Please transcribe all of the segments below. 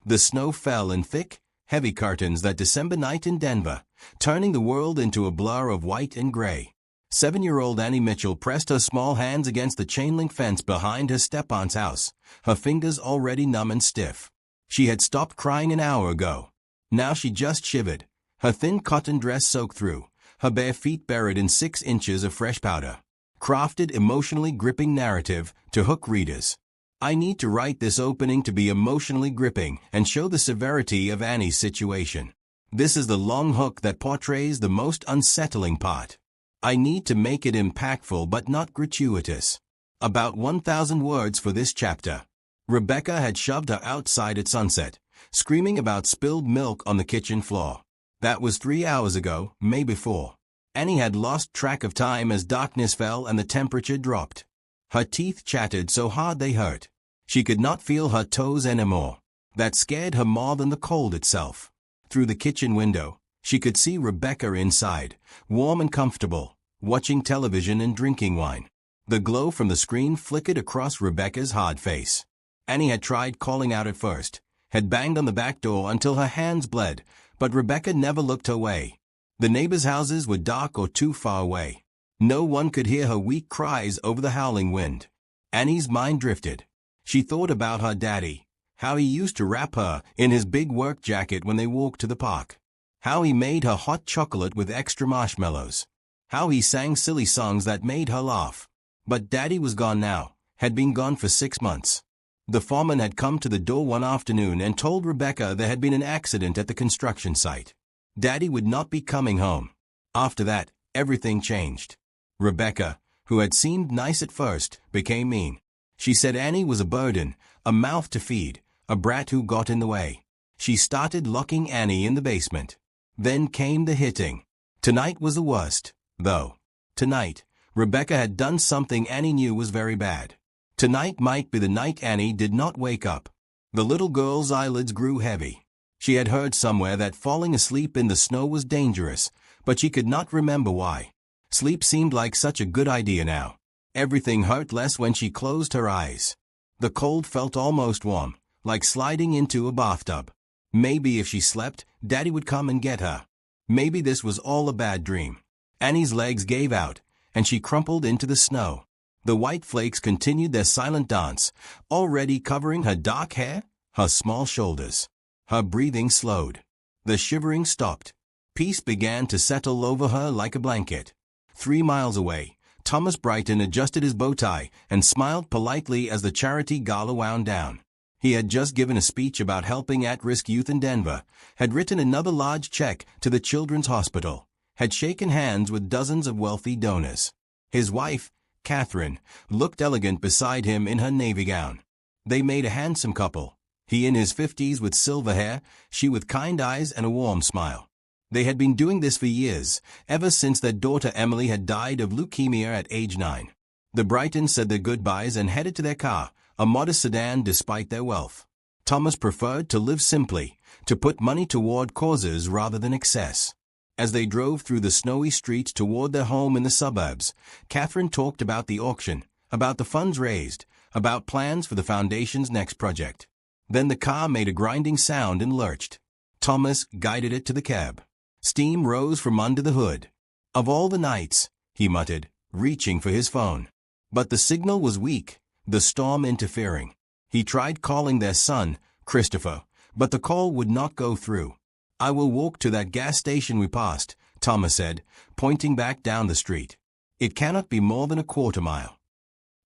The snow fell in thick, heavy curtains that December night in Denver, turning the world into a blur of white and gray. 7-year-old Annie Mitchell pressed her small hands against the chain-link fence behind her step-aunt's house, her fingers already numb and stiff. She had stopped crying an hour ago. Now she just shivered, her thin cotton dress soaked through, her bare feet buried in 6 inches of fresh powder. Crafted emotionally gripping narrative to hook readers. I need to write this opening to be emotionally gripping and show the severity of Annie's situation. This is the long hook that portrays the most unsettling part. I need to make it impactful but not gratuitous. About 1,000 words for this chapter. Rebecca had shoved her outside at sunset, screaming about spilled milk on the kitchen floor. That was 3 hours ago, maybe 4. Annie had lost track of time as darkness fell and the temperature dropped. Her teeth chattered so hard they hurt. She could not feel her toes anymore. That scared her more than the cold itself. Through the kitchen window, she could see Rebecca inside, warm and comfortable, watching television and drinking wine. The glow from the screen flickered across Rebecca's hard face. Annie had tried calling out at first, had banged on the back door until her hands bled, but Rebecca never looked her way. The neighbors' houses were dark or too far away. No one could hear her weak cries over the howling wind. Annie's mind drifted. She thought about her daddy, how he used to wrap her in his big work jacket when they walked to the park, how he made her hot chocolate with extra marshmallows, how he sang silly songs that made her laugh. But Daddy was gone now, had been gone for 6 months. The foreman had come to the door one afternoon and told Rebecca there had been an accident at the construction site. Daddy would not be coming home. After that, everything changed. Rebecca, who had seemed nice at first, became mean. She said Annie was a burden, a mouth to feed, a brat who got in the way. She started locking Annie in the basement. Then came the hitting. Tonight was the worst, though. Tonight, Rebecca had done something Annie knew was very bad. Tonight might be the night Annie did not wake up. The little girl's eyelids grew heavy. She had heard somewhere that falling asleep in the snow was dangerous, but she could not remember why. Sleep seemed like such a good idea now. Everything hurt less when she closed her eyes. The cold felt almost warm, like sliding into a bathtub. Maybe if she slept, Daddy would come and get her. Maybe this was all a bad dream. Annie's legs gave out, and she crumpled into the snow. The white flakes continued their silent dance, already covering her dark hair, her small shoulders. Her breathing slowed. The shivering stopped. Peace began to settle over her like a blanket. 3 miles away, Thomas Brighton adjusted his bow tie and smiled politely as the charity gala wound down. He had just given a speech about helping at-risk youth in Denver, had written another large check to the Children's Hospital, had shaken hands with dozens of wealthy donors. His wife, Catherine, looked elegant beside him in her navy gown. They made a handsome couple, he in his 50s with silver hair, she with kind eyes and a warm smile. They had been doing this for years, ever since their daughter Emily had died of leukemia at age 9. The Brightons said their goodbyes and headed to their car, a modest sedan despite their wealth. Thomas preferred to live simply, to put money toward causes rather than excess. As they drove through the snowy streets toward their home in the suburbs, Catherine talked about the auction, about the funds raised, about plans for the foundation's next project. Then the car made a grinding sound and lurched. Thomas guided it to the cab. Steam rose from under the hood. Of all the nights, he muttered, reaching for his phone. But the signal was weak, the storm interfering. He tried calling their son, Christopher, but the call would not go through. I will walk to that gas station we passed, Thomas said, pointing back down the street. It cannot be more than a quarter mile.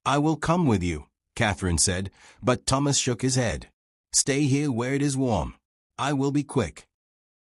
I will come with you, Catherine said, but Thomas shook his head. Stay here where it is warm. I will be quick.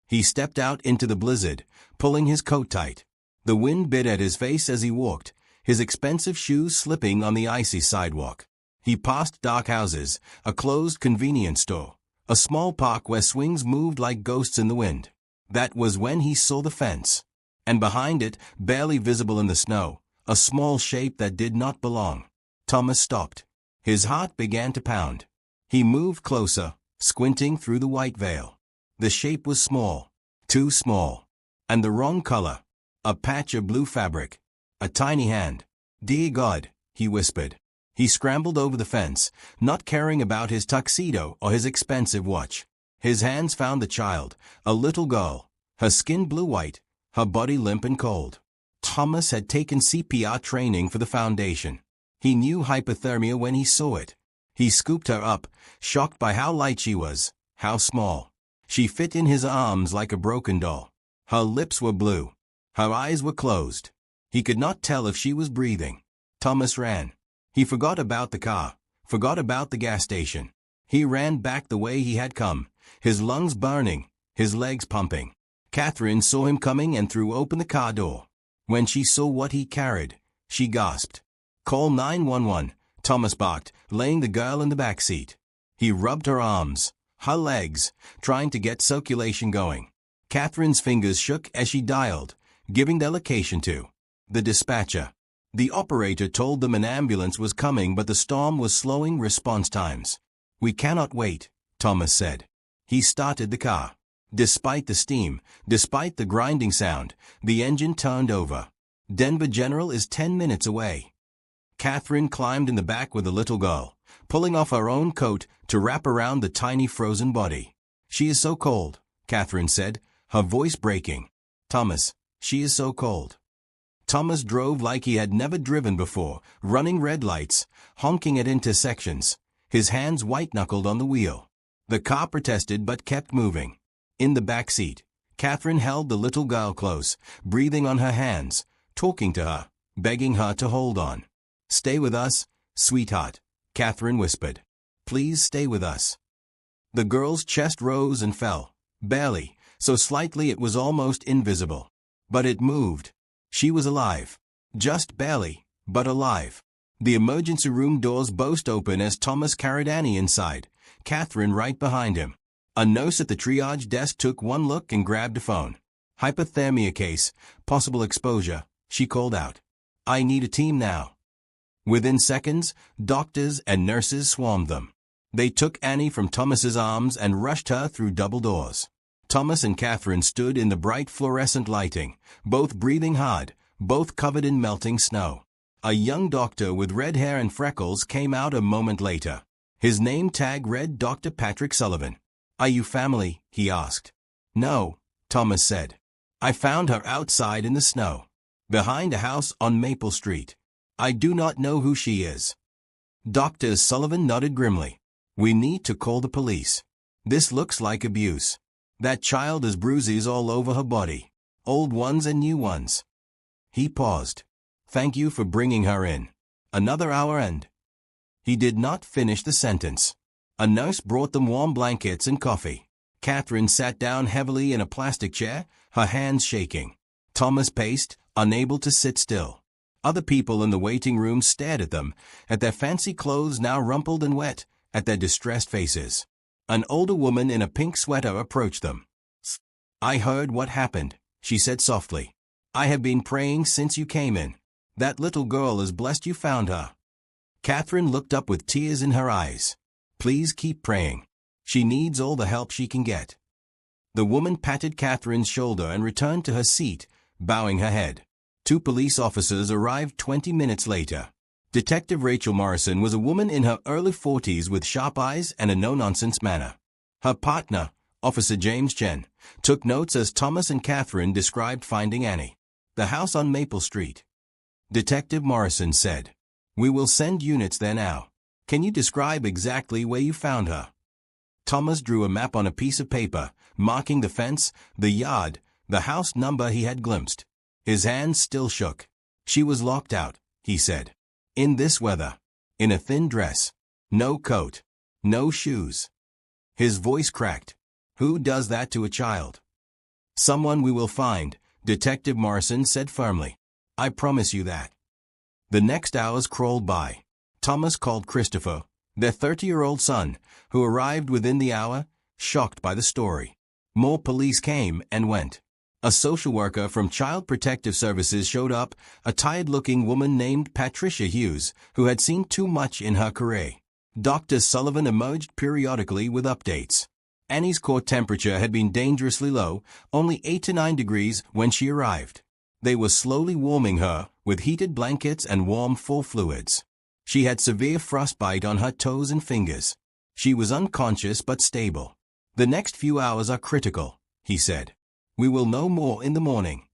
He stepped out into the blizzard, pulling his coat tight. The wind bit at his face as he walked, his expensive shoes slipping on the icy sidewalk. He passed dark houses, a closed convenience store, a small park where swings moved like ghosts in the wind. That was when he saw the fence. And behind it, barely visible in the snow, a small shape that did not belong. Thomas stopped. His heart began to pound. He moved closer, squinting through the white veil. The shape was small, too small, and the wrong color. A patch of blue fabric. A tiny hand. Dear God, he whispered. He scrambled over the fence, not caring about his tuxedo or his expensive watch. His hands found the child, a little girl, her skin blue-white, her body limp and cold. Thomas had taken CPR training for the foundation. He knew hypothermia when he saw it. He scooped her up, shocked by how light she was, how small. She fit in his arms like a broken doll. Her lips were blue. Her eyes were closed. He could not tell if she was breathing. Thomas ran. He forgot about the car, forgot about the gas station. He ran back the way he had come, his lungs burning, his legs pumping. Catherine saw him coming and threw open the car door. When she saw what he carried, she gasped. "Call 911, Thomas barked, laying the girl in the back seat. He rubbed her arms, her legs, trying to get circulation going. Catherine's fingers shook as she dialed, giving their location to the dispatcher. The operator told them an ambulance was coming, but the storm was slowing response times. "We cannot wait," Thomas said. He started the car. Despite the steam, despite the grinding sound, the engine turned over. Denver General is 10 minutes away. Catherine climbed in the back with the little girl, pulling off her own coat to wrap around the tiny frozen body. "She is so cold," Catherine said, her voice breaking. "Thomas, she is so cold." Thomas drove like he had never driven before, running red lights, honking at intersections, his hands white-knuckled on the wheel. The car protested but kept moving. In the back seat, Catherine held the little girl close, breathing on her hands, talking to her, begging her to hold on. "Stay with us, sweetheart," Catherine whispered. "Please stay with us." The girl's chest rose and fell, barely, so slightly it was almost invisible. But it moved. She was alive. Just barely, but alive. The emergency room doors burst open as Thomas carried Annie inside, Catherine right behind him. A nurse at the triage desk took one look and grabbed a phone. "Hypothermia case, possible exposure," she called out. "I need a team now." Within seconds, doctors and nurses swarmed them. They took Annie from Thomas's arms and rushed her through double doors. Thomas and Catherine stood in the bright fluorescent lighting, both breathing hard, both covered in melting snow. A young doctor with red hair and freckles came out a moment later. His name tag read Dr. Patrick Sullivan. "Are you family?" he asked. "No," Thomas said. "I found her outside in the snow, behind a house on Maple Street. I do not know who she is." Dr. Sullivan nodded grimly. "We need to call the police. This looks like abuse. That child has bruises all over her body, old ones and new ones." He paused. "Thank you for bringing her in. Another hour and—" He did not finish the sentence. A nurse brought them warm blankets and coffee. Catherine sat down heavily in a plastic chair, her hands shaking. Thomas paced, unable to sit still. Other people in the waiting room stared at them, at their fancy clothes now rumpled and wet, at their distressed faces. An older woman in a pink sweater approached them. "I heard what happened," she said softly. "I have been praying since you came in. That little girl is blessed you found her." Catherine looked up with tears in her eyes. "Please keep praying. She needs all the help she can get." The woman patted Catherine's shoulder and returned to her seat, bowing her head. 2 police officers arrived 20 minutes later. Detective Rachel Morrison was a woman in her early 40s with sharp eyes and a no-nonsense manner. Her partner, Officer James Chen, took notes as Thomas and Catherine described finding Annie. "The house on Maple Street." Detective Morrison said, "We will send units there now. Can you describe exactly where you found her?" Thomas drew a map on a piece of paper, marking the fence, the yard, the house number he had glimpsed. His hands still shook. "She was locked out," he said. "In this weather. In a thin dress. No coat. No shoes." His voice cracked. "Who does that to a child?" "Someone we will find," Detective Morrison said firmly. "I promise you that." The next hours crawled by. Thomas called Christopher, their 30-year-old son, who arrived within the hour, shocked by the story. More police came and went. A social worker from Child Protective Services showed up, a tired-looking woman named Patricia Hughes, who had seen too much in her career. Dr. Sullivan emerged periodically with updates. Annie's core temperature had been dangerously low, only 8 to 9 degrees when she arrived. They were slowly warming her with heated blankets and warm full fluids. She had severe frostbite on her toes and fingers. She was unconscious but stable. The next few hours are critical, he said. We will know more in the morning.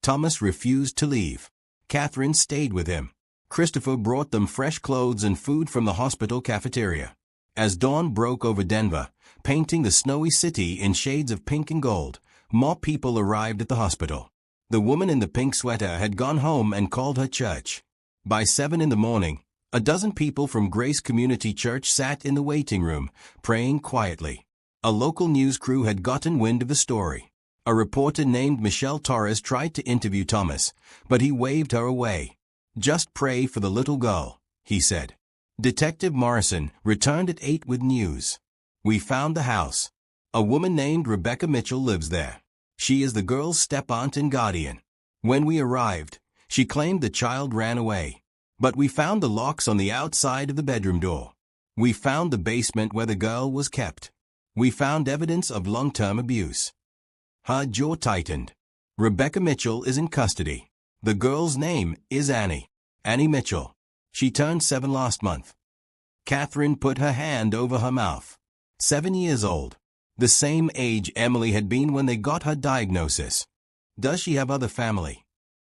Thomas refused to leave. Catherine stayed with him. Christopher brought them fresh clothes and food from the hospital cafeteria. As dawn broke over Denver, painting the snowy city in shades of pink and gold, more people arrived at the hospital. The woman in the pink sweater had gone home and called her church. By 7 in the morning, a dozen people from Grace Community Church sat in the waiting room, praying quietly. A local news crew had gotten wind of the story. A reporter named Michelle Torres tried to interview Thomas, but he waved her away. Just pray for the little girl, he said. Detective Morrison returned at 8 with news. We found the house. A woman named Rebecca Mitchell lives there. She is the girl's step-aunt and guardian. When we arrived, she claimed the child ran away. But we found the locks on the outside of the bedroom door. We found the basement where the girl was kept. We found evidence of long-term abuse. Her jaw tightened. Rebecca Mitchell is in custody. The girl's name is Annie. Annie Mitchell. She turned 7 last month. Catherine put her hand over her mouth. 7 years old. The same age Emily had been when they got her diagnosis. Does she have other family?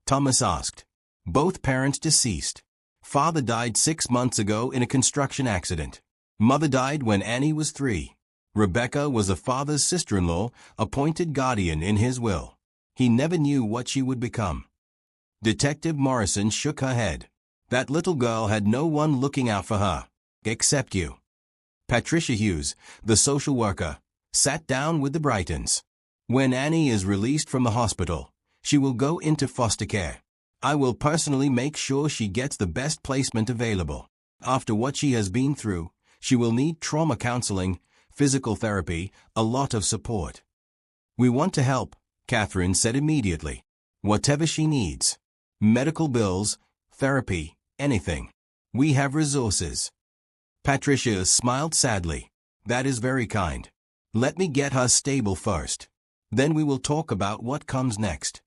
Thomas asked. Both parents deceased. Father died 6 months ago in a construction accident. Mother died when Annie was 3. Rebecca was the father's sister-in-law, appointed guardian in his will. He never knew what she would become. Detective Morrison shook her head. That little girl had no one looking out for her, except you. Patricia Hughes, the social worker, sat down with the Brightons. When Annie is released from the hospital, she will go into foster care. I will personally make sure she gets the best placement available. After what she has been through, she will need trauma counseling, physical therapy, a lot of support. We want to help, Catherine said immediately. Whatever she needs. Medical bills, therapy, anything. We have resources. Patricia smiled sadly. That is very kind. Let me get her stable first. Then we will talk about what comes next.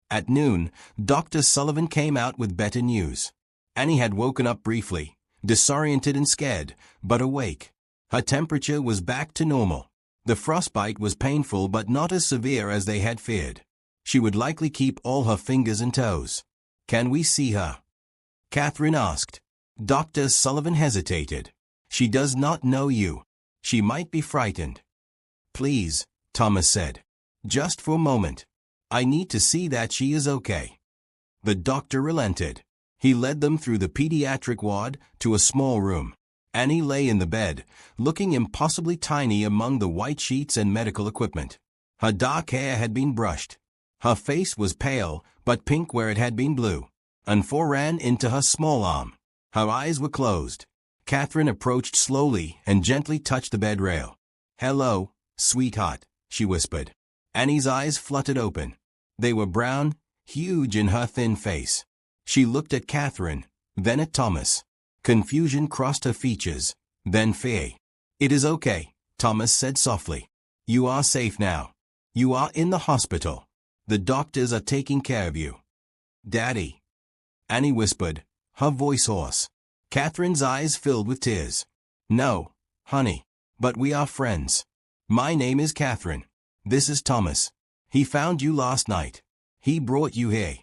At noon, Dr. Sullivan came out with better news. Annie had woken up briefly, disoriented and scared, but awake. Her temperature was back to normal. The frostbite was painful but not as severe as they had feared. She would likely keep all her fingers and toes. Can we see her? Catherine asked. Dr. Sullivan hesitated. She does not know you. She might be frightened. Please, Thomas said. Just for a moment. I need to see that she is okay. The doctor relented. He led them through the pediatric ward to a small room. Annie lay in the bed, looking impossibly tiny among the white sheets and medical equipment. Her dark hair had been brushed. Her face was pale, but pink where it had been blue. And ran into her small arm. Her eyes were closed. Catherine approached slowly and gently touched the bed rail. Hello, sweetheart, she whispered. Annie's eyes fluttered open. They were brown, huge in her thin face. She looked at Catherine, then at Thomas. Confusion crossed her features, then fear. It is okay, Thomas said softly. You are safe now. You are in the hospital. The doctors are taking care of you. Daddy. Annie whispered, her voice hoarse. Catherine's eyes filled with tears. No, honey, but we are friends. My name is Catherine. This is Thomas. He found you last night. He brought you here.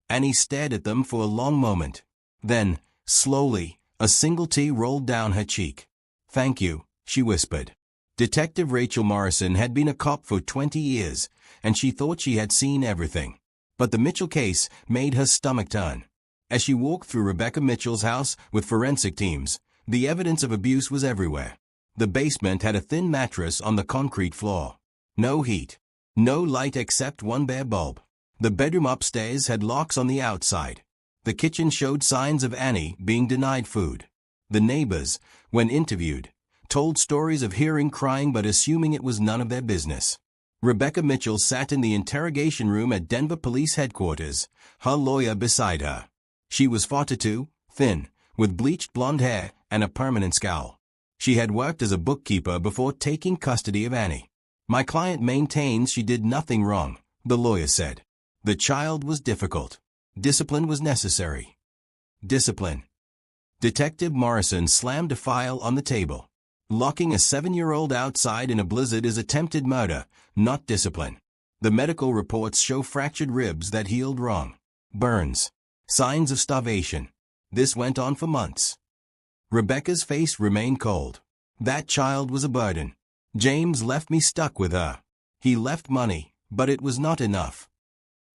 Annie stared at them for a long moment. Then, slowly, a single tear rolled down her cheek. Thank you, she whispered. Detective Rachel Morrison had been a cop for 20 years, and she thought she had seen everything. But the Mitchell case made her stomach turn. As she walked through Rebecca Mitchell's house with forensic teams, the evidence of abuse was everywhere. The basement had a thin mattress on the concrete floor. No heat. No light except one bare bulb. The bedroom upstairs had locks on the outside. The kitchen showed signs of Annie being denied food. The neighbors, when interviewed, told stories of hearing crying but assuming it was none of their business. Rebecca Mitchell sat in the interrogation room at Denver Police Headquarters, her lawyer beside her. She was 42, thin, with bleached blonde hair and a permanent scowl. She had worked as a bookkeeper before taking custody of Annie. My client maintains she did nothing wrong, the lawyer said. The child was difficult. Discipline was necessary. Discipline. Detective Morrison slammed a file on the table. Locking a 7-year-old outside in a blizzard is attempted murder, not discipline. The medical reports show fractured ribs that healed wrong. Burns. Signs of starvation. This went on for months. Rebecca's face remained cold. That child was a burden. James left me stuck with her. He left money, but it was not enough.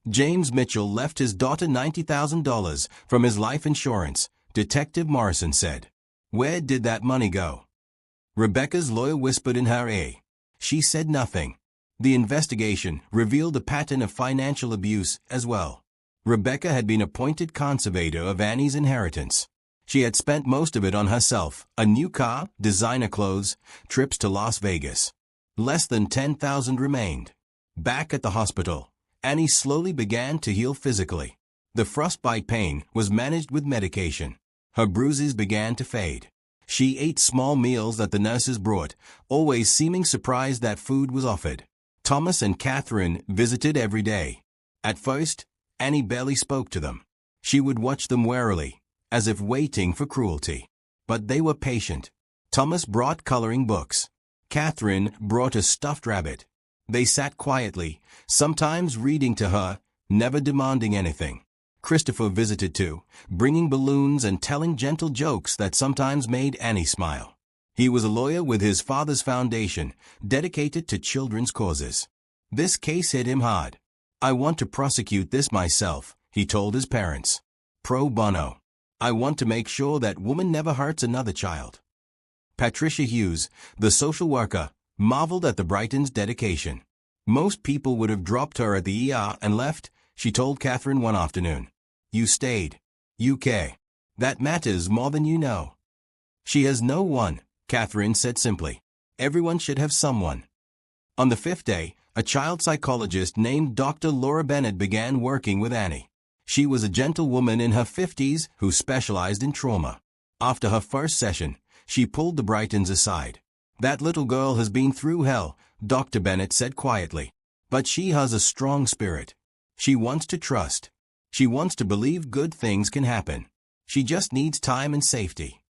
James Mitchell left his daughter $90,000 from his life insurance, Detective Morrison said. Where did that money go? Rebecca's lawyer whispered in her ear. She said nothing. The investigation revealed a pattern of financial abuse as well. Rebecca had been appointed conservator of Annie's inheritance. She had spent most of it on herself, a new car, designer clothes, trips to Las Vegas. Less than $10,000 remained. Back at the hospital, Annie slowly began to heal physically. The frostbite pain was managed with medication. Her bruises began to fade. She ate small meals that the nurses brought, always seeming surprised that food was offered. Thomas and Catherine visited every day. At first, Annie barely spoke to them. She would watch them warily, as if waiting for cruelty. But they were patient. Thomas brought coloring books. Catherine brought a stuffed rabbit. They sat quietly, sometimes reading to her, never demanding anything. Christopher visited too, bringing balloons and telling gentle jokes that sometimes made Annie smile. He was a lawyer with his father's foundation, dedicated to children's causes. This case hit him hard. I want to prosecute this myself, he told his parents. Pro bono. I want to make sure that woman never hurts another child. Patricia Hughes, the social worker, marveled at the Brightons' dedication. Most people would have dropped her at the ER and left, she told Catherine one afternoon. You stayed. You care. That matters more than you know. She has no one, Catherine said simply. Everyone should have someone. On the 5th day, a child psychologist named Dr. Laura Bennett began working with Annie. She was a gentle woman in her 50s who specialized in trauma. After her first session, she pulled the Brightons aside. That little girl has been through hell, Dr. Bennett said quietly. But she has a strong spirit. She wants to trust. She wants to believe good things can happen. She just needs time and safety.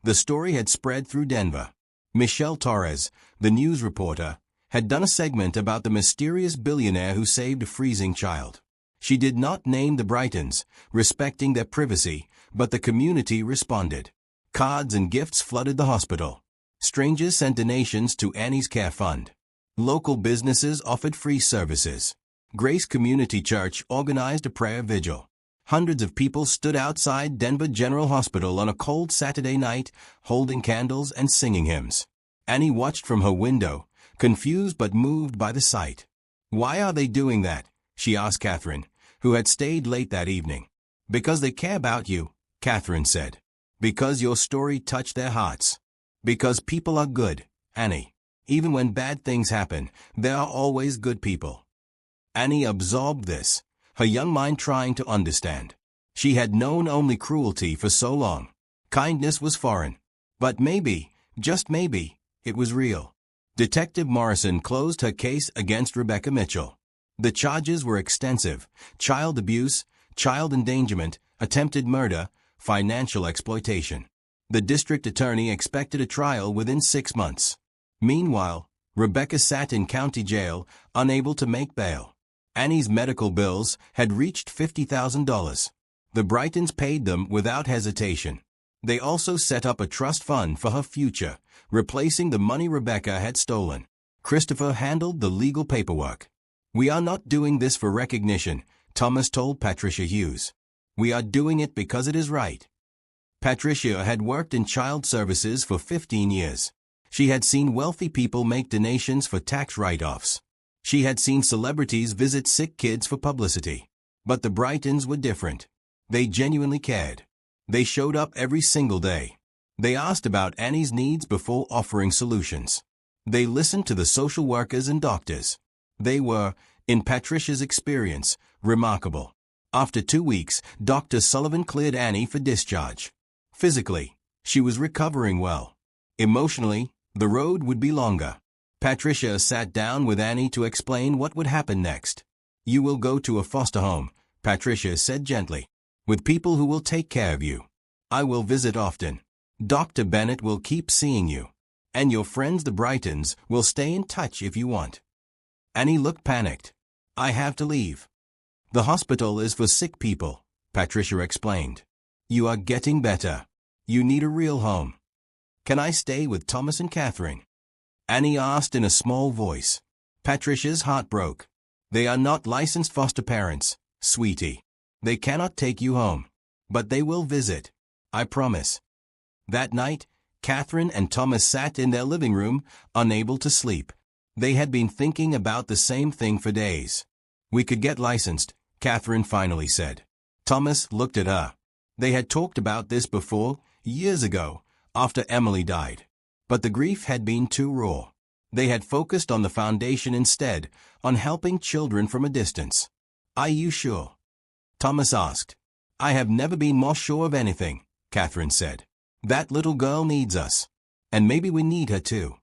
The story had spread through Denver. Michelle Torres, the news reporter, had done a segment about the mysterious billionaire who saved a freezing child. She did not name the Brightons, respecting their privacy, but the community responded. Cards and gifts flooded the hospital. Strangers sent donations to Annie's Care Fund. Local businesses offered free services. Grace Community Church organized a prayer vigil. Hundreds of people stood outside Denver General Hospital on a cold Saturday night, holding candles and singing hymns. Annie watched from her window, confused but moved by the sight. Why are they doing that? She asked Catherine, who had stayed late that evening. Because they care about you, Catherine said. Because your story touched their hearts. Because people are good, Annie. Even when bad things happen, there are always good people. Annie absorbed this, her young mind trying to understand. She had known only cruelty for so long. Kindness was foreign. But maybe, just maybe, it was real. Detective Morrison closed her case against Rebecca Mitchell. The charges were extensive: child abuse, child endangerment, attempted murder, financial exploitation. The district attorney expected a trial within 6 months. Meanwhile, Rebecca sat in county jail, unable to make bail. Annie's medical bills had reached $50,000. The Brightons paid them without hesitation. They also set up a trust fund for her future, replacing the money Rebecca had stolen. Christopher handled the legal paperwork. We are not doing this for recognition, Thomas told Patricia Hughes. We are doing it because it is right. Patricia had worked in child services for 15 years. She had seen wealthy people make donations for tax write-offs. She had seen celebrities visit sick kids for publicity. But the Brightons were different. They genuinely cared. They showed up every single day. They asked about Annie's needs before offering solutions. They listened to the social workers and doctors. They were, in Patricia's experience, remarkable. After 2 weeks, Dr. Sullivan cleared Annie for discharge. Physically, she was recovering well. Emotionally, the road would be longer. Patricia sat down with Annie to explain what would happen next. You will go to a foster home, Patricia said gently, with people who will take care of you. I will visit often. Dr. Bennett will keep seeing you. And your friends the Brightons will stay in touch if you want. Annie looked panicked. I have to leave. The hospital is for sick people, Patricia explained. You are getting better. You need a real home. Can I stay with Thomas and Catherine? Annie asked in a small voice. Patricia's heart broke. They are not licensed foster parents, sweetie. They cannot take you home. But they will visit. I promise. That night, Catherine and Thomas sat in their living room, unable to sleep. They had been thinking about the same thing for days. We could get licensed, Catherine finally said. Thomas looked at her. They had talked about this before, years ago, after Emily died. But the grief had been too raw. They had focused on the foundation instead, on helping children from a distance. Are you sure? Thomas asked. I have never been more sure of anything, Catherine said. That little girl needs us. And maybe we need her too.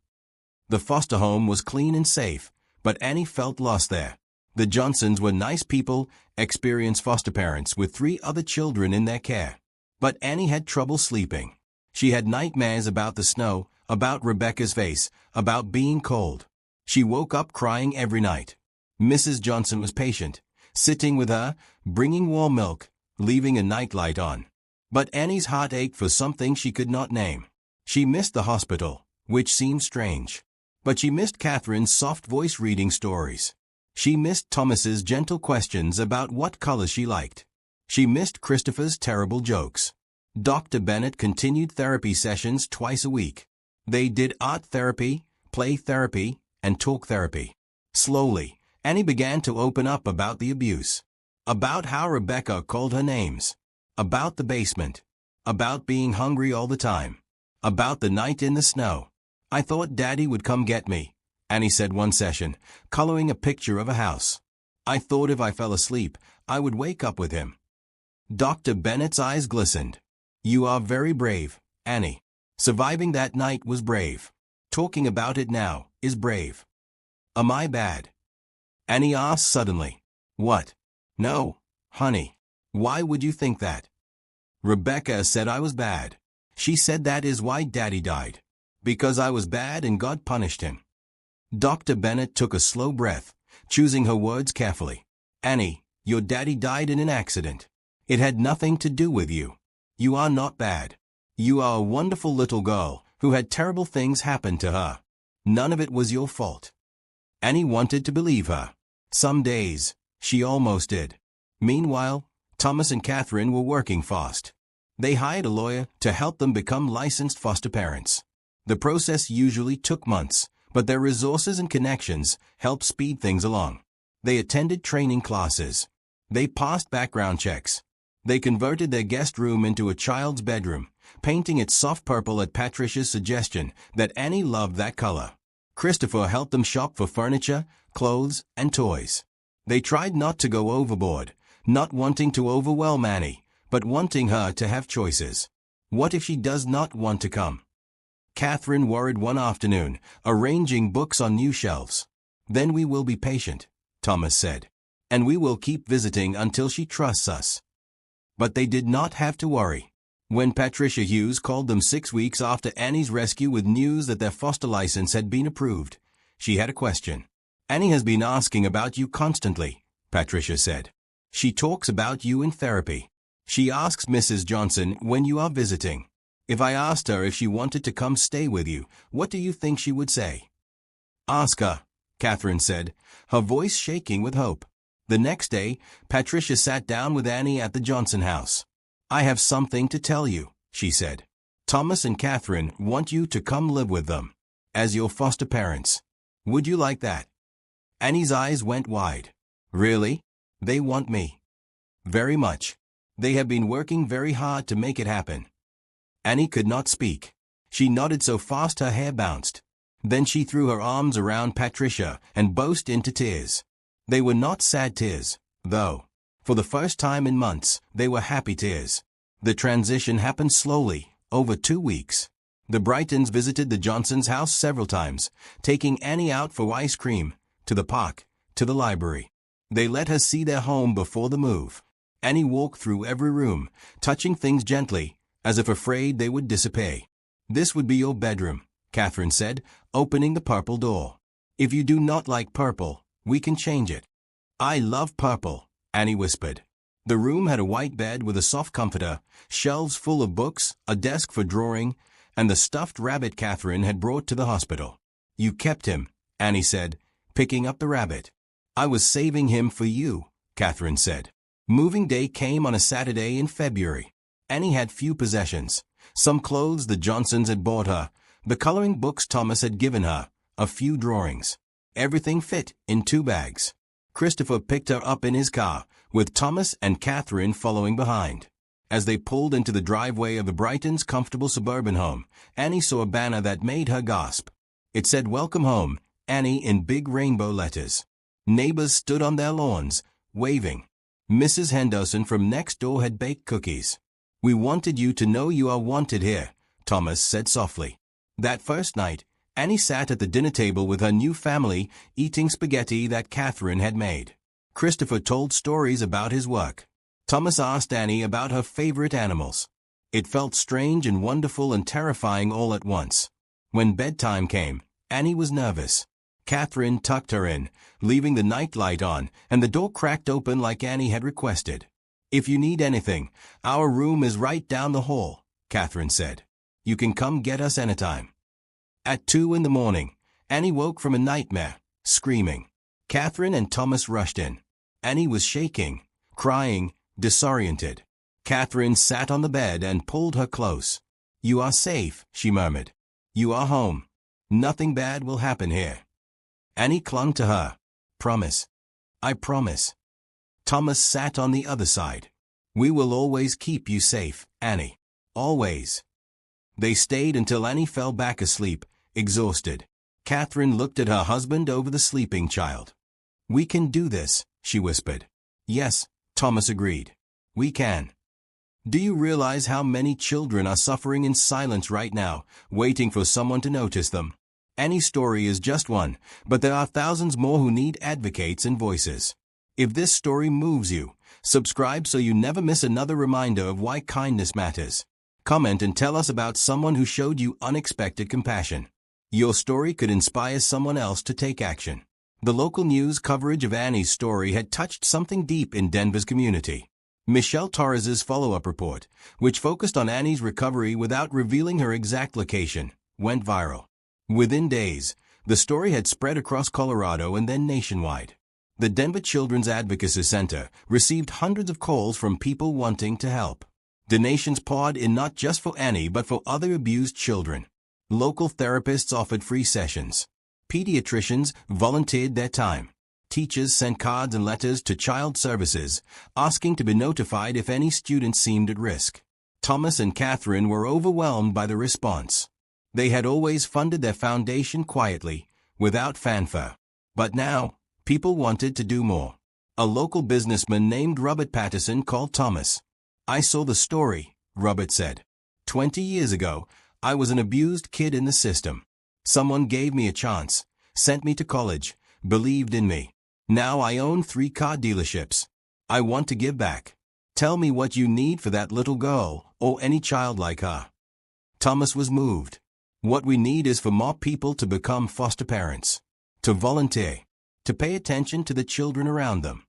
The foster home was clean and safe, but Annie felt lost there. The Johnsons were nice people, experienced foster parents with 3 other children in their care. But Annie had trouble sleeping. She had nightmares about the snow, about Rebecca's face, about being cold. She woke up crying every night. Mrs. Johnson was patient, sitting with her, bringing warm milk, leaving a nightlight on. But Annie's heart ached for something she could not name. She missed the hospital, which seemed strange. But she missed Catherine's soft voice reading stories. She missed Thomas's gentle questions about what colors she liked. She missed Christopher's terrible jokes. Dr. Bennett continued therapy sessions twice a week. They did art therapy, play therapy, and talk therapy. Slowly, Annie began to open up about the abuse. About how Rebecca called her names. About the basement. About being hungry all the time. About the night in the snow. I thought Daddy would come get me, Annie said one session, coloring a picture of a house. I thought if I fell asleep, I would wake up with him. Dr. Bennett's eyes glistened. You are very brave, Annie. Surviving that night was brave. Talking about it now is brave. Am I bad? Annie asked suddenly. What? No, honey. Why would you think that? Rebecca said I was bad. She said that is why Daddy died. Because I was bad and God punished him. Dr. Bennett took a slow breath, choosing her words carefully. Annie, your daddy died in an accident. It had nothing to do with you. You are not bad. You are a wonderful little girl who had terrible things happen to her. None of it was your fault. Annie wanted to believe her. Some days, she almost did. Meanwhile, Thomas and Catherine were working fast. They hired a lawyer to help them become licensed foster parents. The process usually took months, but their resources and connections helped speed things along. They attended training classes. They passed background checks. They converted their guest room into a child's bedroom, painting it soft purple at Patricia's suggestion that Annie loved that color. Christopher helped them shop for furniture, clothes, and toys. They tried not to go overboard, not wanting to overwhelm Annie, but wanting her to have choices. What if she does not want to come? Catherine worried one afternoon, arranging books on new shelves. Then we will be patient, Thomas said. And we will keep visiting until she trusts us. But they did not have to worry. When Patricia Hughes called them 6 weeks after Annie's rescue with news that their foster license had been approved, she had a question. Annie has been asking about you constantly, Patricia said. She talks about you in therapy. She asks Mrs. Johnson when you are visiting. If I asked her if she wanted to come stay with you, what do you think she would say? Ask her, Catherine said, her voice shaking with hope. The next day, Patricia sat down with Annie at the Johnson house. I have something to tell you, she said. Thomas and Catherine want you to come live with them, as your foster parents. Would you like that? Annie's eyes went wide. Really? They want me. Very much. They have been working very hard to make it happen. Annie could not speak. She nodded so fast her hair bounced. Then she threw her arms around Patricia and burst into tears. They were not sad tears, though. For the first time in months, they were happy tears. The transition happened slowly, over 2 weeks. The Brightons visited the Johnsons' house several times, taking Annie out for ice cream, to the park, to the library. They let her see their home before the move. Annie walked through every room, touching things gently, as if afraid they would disappear. This would be your bedroom, Catherine said, opening the purple door. If you do not like purple, we can change it. I love purple, Annie whispered. The room had a white bed with a soft comforter, shelves full of books, a desk for drawing, and the stuffed rabbit Catherine had brought to the hospital. You kept him, Annie said, picking up the rabbit. I was saving him for you, Catherine said. Moving day came on a Saturday in February. Annie had few possessions. Some clothes the Johnsons had bought her, the coloring books Thomas had given her, a few drawings. Everything fit in 2 bags. Christopher picked her up in his car, with Thomas and Catherine following behind. As they pulled into the driveway of the Brightons' comfortable suburban home, Annie saw a banner that made her gasp. It said, "Welcome home, Annie," in big rainbow letters. Neighbors stood on their lawns, waving. Mrs. Henderson from next door had baked cookies. "We wanted you to know you are wanted here," Thomas said softly. That first night, Annie sat at the dinner table with her new family, eating spaghetti that Catherine had made. Christopher told stories about his work. Thomas asked Annie about her favorite animals. It felt strange and wonderful and terrifying all at once. When bedtime came, Annie was nervous. Catherine tucked her in, leaving the nightlight on, and the door cracked open like Annie had requested. "If you need anything, our room is right down the hall," Catherine said. "You can come get us anytime." At 2 in the morning, Annie woke from a nightmare, screaming. Catherine and Thomas rushed in. Annie was shaking, crying, disoriented. Catherine sat on the bed and pulled her close. "You are safe," she murmured. "You are home. Nothing bad will happen here." Annie clung to her. "Promise." "I promise." Thomas sat on the other side. "We will always keep you safe, Annie. Always." They stayed until Annie fell back asleep, exhausted. Catherine looked at her husband over the sleeping child. "We can do this," she whispered. "Yes," Thomas agreed. "We can." Do you realize how many children are suffering in silence right now, waiting for someone to notice them? Annie's story is just one, but there are thousands more who need advocates and voices. If this story moves you, subscribe so you never miss another reminder of why kindness matters. Comment and tell us about someone who showed you unexpected compassion. Your story could inspire someone else to take action. The local news coverage of Annie's story had touched something deep in Denver's community. Michelle Torres's follow-up report, which focused on Annie's recovery without revealing her exact location, went viral. Within days, the story had spread across Colorado and then nationwide. The Denver Children's Advocacy Center received hundreds of calls from people wanting to help. Donations poured in not just for Annie but for other abused children. Local therapists offered free sessions. Pediatricians volunteered their time. Teachers sent cards and letters to child services, asking to be notified if any students seemed at risk. Thomas and Catherine were overwhelmed by the response. They had always funded their foundation quietly, without fanfare. But now, people wanted to do more. A local businessman named Robert Patterson called Thomas. "I saw the story," Robert said. 20 years ago, I was an abused kid in the system. Someone gave me a chance, sent me to college, believed in me. Now I own 3 car dealerships. I want to give back. Tell me what you need for that little girl, or any child like her." Thomas was moved. "What we need is for more people to become foster parents, to volunteer, to pay attention to the children around them."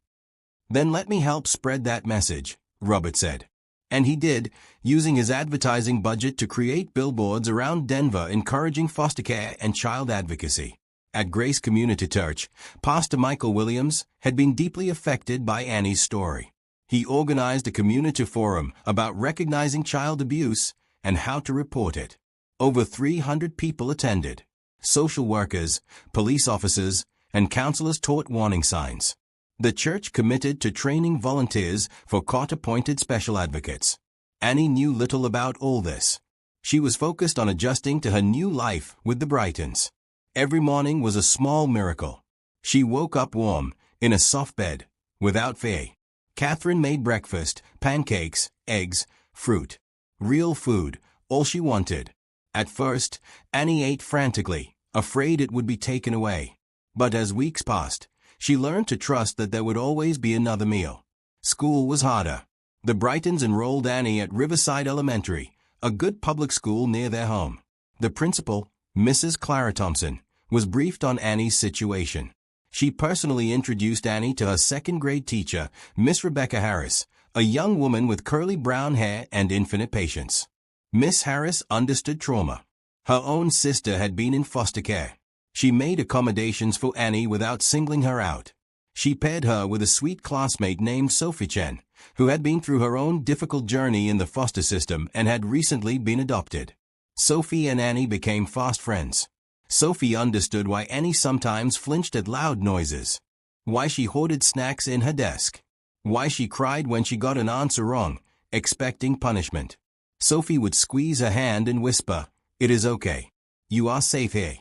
"Then let me help spread that message," Robert said. And he did, using his advertising budget to create billboards around Denver encouraging foster care and child advocacy. At Grace Community Church, Pastor Michael Williams had been deeply affected by Annie's story. He organized a community forum about recognizing child abuse and how to report it. Over 300 people attended. Social workers, police officers, and counselors taught warning signs. The church committed to training volunteers for court-appointed special advocates. Annie knew little about all this. She was focused on adjusting to her new life with the Brightons. Every morning was a small miracle. She woke up warm, in a soft bed, without fear. Catherine made breakfast, pancakes, eggs, fruit. Real food, all she wanted. At first, Annie ate frantically, afraid it would be taken away. But as weeks passed, she learned to trust that there would always be another meal. School was harder. The Brightons enrolled Annie at Riverside Elementary, a good public school near their home. The principal, Mrs. Clara Thompson, was briefed on Annie's situation. She personally introduced Annie to her second-grade teacher, Miss Rebecca Harris, a young woman with curly brown hair and infinite patience. Miss Harris understood trauma. Her own sister had been in foster care. She made accommodations for Annie without singling her out. She paired her with a sweet classmate named Sophie Chen, who had been through her own difficult journey in the foster system and had recently been adopted. Sophie and Annie became fast friends. Sophie understood why Annie sometimes flinched at loud noises, why she hoarded snacks in her desk, why she cried when she got an answer wrong, expecting punishment. Sophie would squeeze her hand and whisper, "It is okay. You are safe here."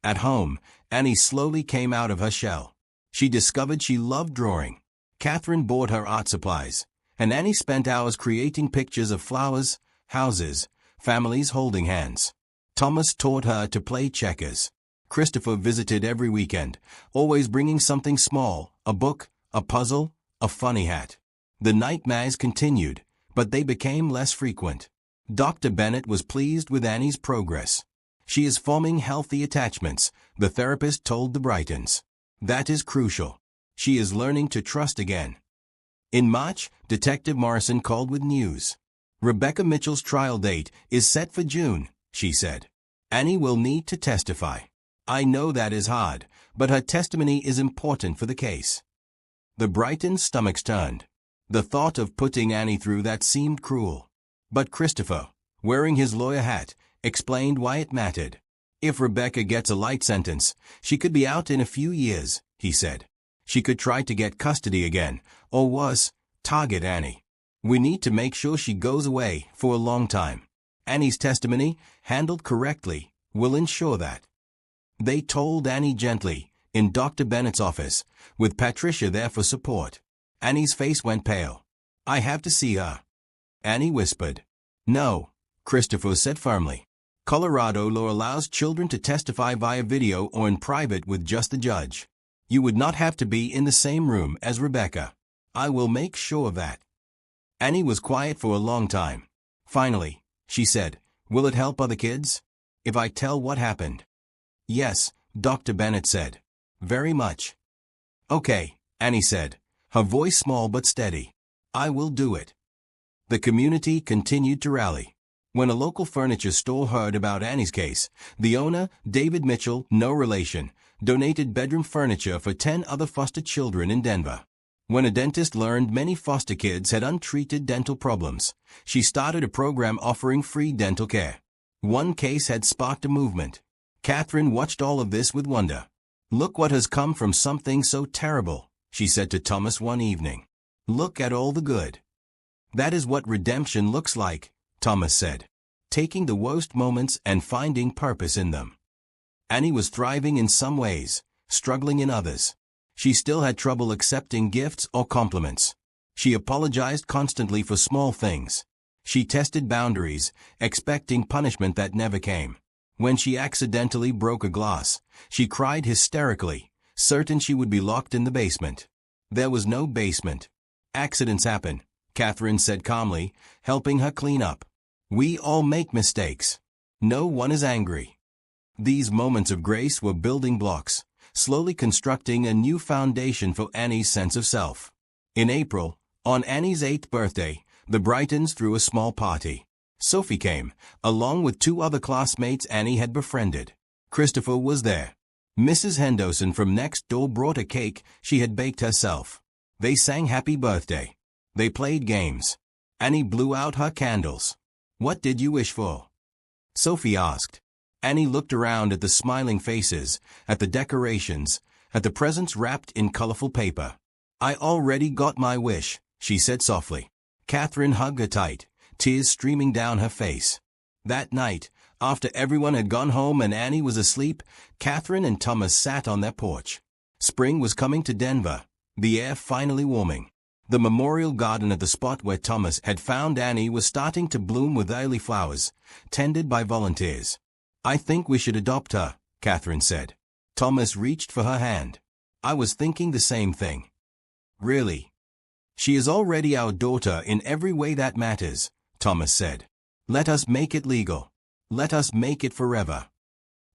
At home, Annie slowly came out of her shell. She discovered she loved drawing. Catherine bought her art supplies, and Annie spent hours creating pictures of flowers, houses, families holding hands. Thomas taught her to play checkers. Christopher visited every weekend, always bringing something small, a book, a puzzle, a funny hat. The nightmares continued, but they became less frequent. Dr. Bennett was pleased with Annie's progress. "She is forming healthy attachments," the therapist told the Brightons. "That is crucial. She is learning to trust again." In March, Detective Morrison called with news. "Rebecca Mitchell's trial date is set for June," she said. "Annie will need to testify. I know that is hard, but her testimony is important for the case." The Brightons' stomachs turned. The thought of putting Annie through that seemed cruel. But Christopher, wearing his lawyer hat, explained why it mattered. "If Rebecca gets a light sentence, she could be out in a few years," he said. "She could try to get custody again, or worse, target Annie. We need to make sure she goes away for a long time. Annie's testimony, handled correctly, will ensure that." They told Annie gently, in Dr. Bennett's office, with Patricia there for support. Annie's face went pale. "I have to see her." Annie whispered. "No," Christopher said firmly. "Colorado law allows children to testify via video or in private with just the judge. You would not have to be in the same room as Rebecca. I will make sure of that." Annie was quiet for a long time. Finally, she said, "Will it help other kids if I tell what happened?" "Yes," Dr. Bennett said. "Very much." "Okay," Annie said, her voice small but steady. "I will do it." The community continued to rally. When a local furniture store heard about Annie's case, the owner, David Mitchell, no relation, donated bedroom furniture for 10 other foster children in Denver. When a dentist learned many foster kids had untreated dental problems, she started a program offering free dental care. One case had sparked a movement. Catherine watched all of this with wonder. "Look what has come from something so terrible," she said to Thomas one evening. "Look at all the good." "That is what redemption looks like," Thomas said. "Taking the worst moments and finding purpose in them." Annie was thriving in some ways, struggling in others. She still had trouble accepting gifts or compliments. She apologized constantly for small things. She tested boundaries, expecting punishment that never came. When she accidentally broke a glass, she cried hysterically, certain she would be locked in the basement. There was no basement. "Accidents happen," Catherine said calmly, helping her clean up. "We all make mistakes. No one is angry." These moments of grace were building blocks, slowly constructing a new foundation for Annie's sense of self. In April, on Annie's 8th birthday, the Brightons threw a small party. Sophie came, along with 2 other classmates Annie had befriended. Christopher was there. Mrs. Henderson from next door brought a cake she had baked herself. They sang happy birthday. They played games. Annie blew out her candles. "What did you wish for?" Sophie asked. Annie looked around at the smiling faces, at the decorations, at the presents wrapped in colorful paper. "I already got my wish," she said softly. Catherine hugged her tight, tears streaming down her face. That night, after everyone had gone home and Annie was asleep, Catherine and Thomas sat on their porch. Spring was coming to Denver, the air finally warming. The memorial garden at the spot where Thomas had found Annie was starting to bloom with early flowers, tended by volunteers. "I think we should adopt her," Catherine said. Thomas reached for her hand. "I was thinking the same thing." "Really?" "She is already our daughter in every way that matters," Thomas said. "Let us make it legal. Let us make it forever."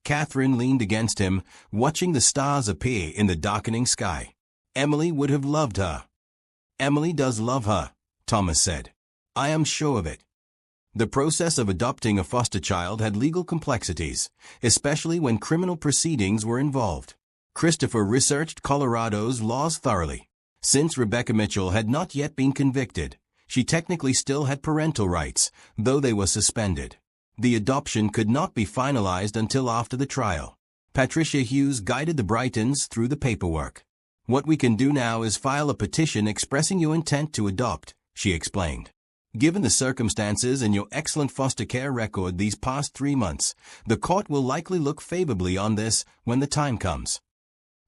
Catherine leaned against him, watching the stars appear in the darkening sky. Emily would have loved her. Emily does love her, Thomas said. I am sure of it. The process of adopting a foster child had legal complexities, especially when criminal proceedings were involved. Christopher researched Colorado's laws thoroughly. Since Rebecca Mitchell had not yet been convicted, she technically still had parental rights, though they were suspended. The adoption could not be finalized until after the trial. Patricia Hughes guided the Brightons through the paperwork. What we can do now is file a petition expressing your intent to adopt, she explained. Given the circumstances and your excellent foster care record these past 3 months, the court will likely look favorably on this when the time comes.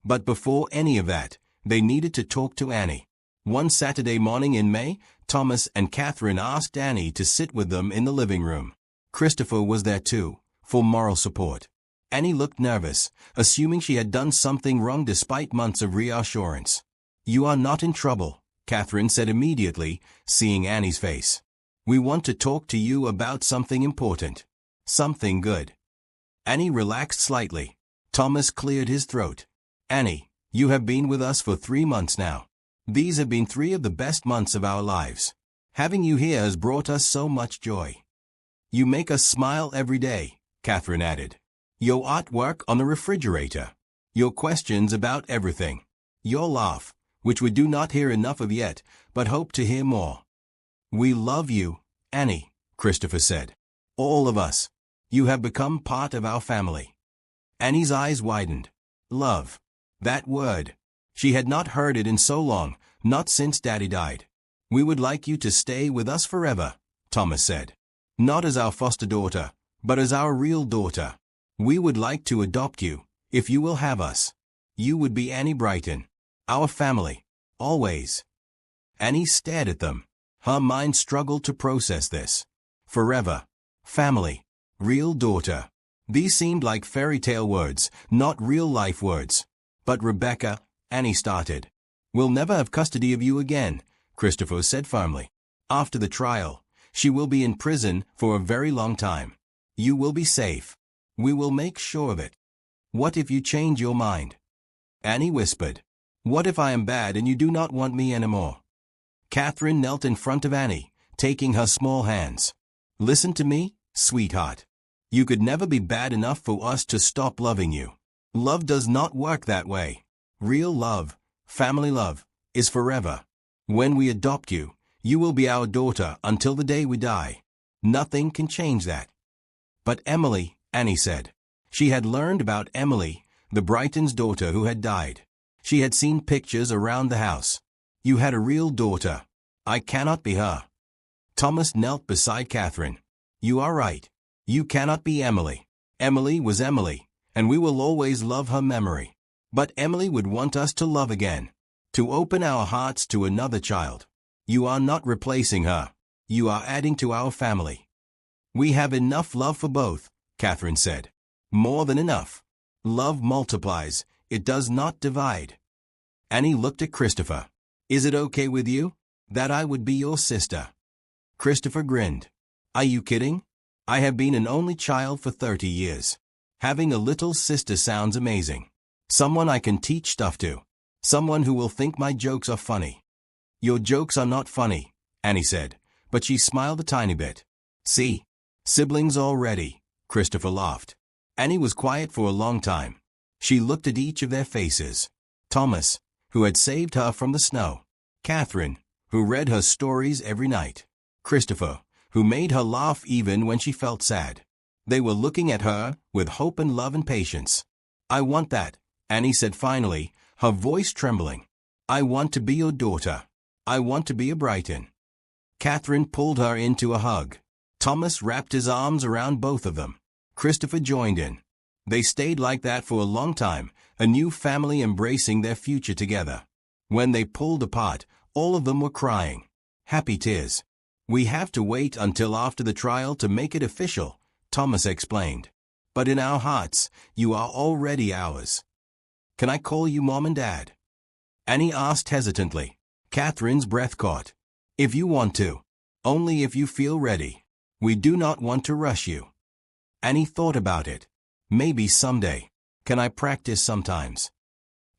But before any of that, they needed to talk to Annie. One Saturday morning in May, Thomas and Catherine asked Annie to sit with them in the living room. Christopher was there too, for moral support. Annie looked nervous, assuming she had done something wrong despite months of reassurance. You are not in trouble, Catherine said immediately, seeing Annie's face. We want to talk to you about something important. Something good. Annie relaxed slightly. Thomas cleared his throat. Annie, you have been with us for 3 months now. These have been 3 of the best months of our lives. Having you here has brought us so much joy. You make us smile every day, Catherine added. Your artwork on the refrigerator. Your questions about everything. Your laugh, which we do not hear enough of yet, but hope to hear more. We love you, Annie, Christopher said. All of us. You have become part of our family. Annie's eyes widened. Love. That word. She had not heard it in so long, not since Daddy died. We would like you to stay with us forever, Thomas said. Not as our foster daughter, but as our real daughter. We would like to adopt you, if you will have us. You would be Annie Brighton. Our family. Always. Annie stared at them. Her mind struggled to process this. Forever. Family. Real daughter. These seemed like fairy tale words, not real-life words. But Rebecca, Annie started. We'll never have custody of you again, Christopher said firmly. After the trial, she will be in prison for a very long time. You will be safe. We will make sure of it. What if you change your mind? Annie whispered. What if I am bad and you do not want me anymore? Catherine knelt in front of Annie, taking her small hands. Listen to me, sweetheart. You could never be bad enough for us to stop loving you. Love does not work that way. Real love, family love, is forever. When we adopt you, you will be our daughter until the day we die. Nothing can change that. But Emily, Annie said. She had learned about Emily, the Brighton's daughter who had died. She had seen pictures around the house. You had a real daughter. I cannot be her. Thomas knelt beside Catherine. You are right. You cannot be Emily. Emily was Emily, and we will always love her memory. But Emily would want us to love again, to open our hearts to another child. You are not replacing her. You are adding to our family. We have enough love for both, Catherine said. More than enough. Love multiplies. It does not divide. Annie looked at Christopher. Is it okay with you that I would be your sister? Christopher grinned. Are you kidding? I have been an only child for 30 years. Having a little sister sounds amazing. Someone I can teach stuff to. Someone who will think my jokes are funny. Your jokes are not funny, Annie said, but she smiled a tiny bit. See? Siblings already, Christopher laughed. Annie was quiet for a long time. She looked at each of their faces. Thomas, who had saved her from the snow. Catherine, who read her stories every night. Christopher, who made her laugh even when she felt sad. They were looking at her with hope and love and patience. I want that, Annie said finally, her voice trembling. I want to be your daughter. I want to be a Brighton. Catherine pulled her into a hug. Thomas wrapped his arms around both of them. Christopher joined in. They stayed like that for a long time, a new family embracing their future together. When they pulled apart, all of them were crying. Happy tears. We have to wait until after the trial to make it official, Thomas explained. But in our hearts, you are already ours. Can I call you Mom and Dad? Annie asked hesitantly. Catherine's breath caught. If you want to. Only if you feel ready. We do not want to rush you. Annie thought about it. Maybe someday. Can I practice sometimes?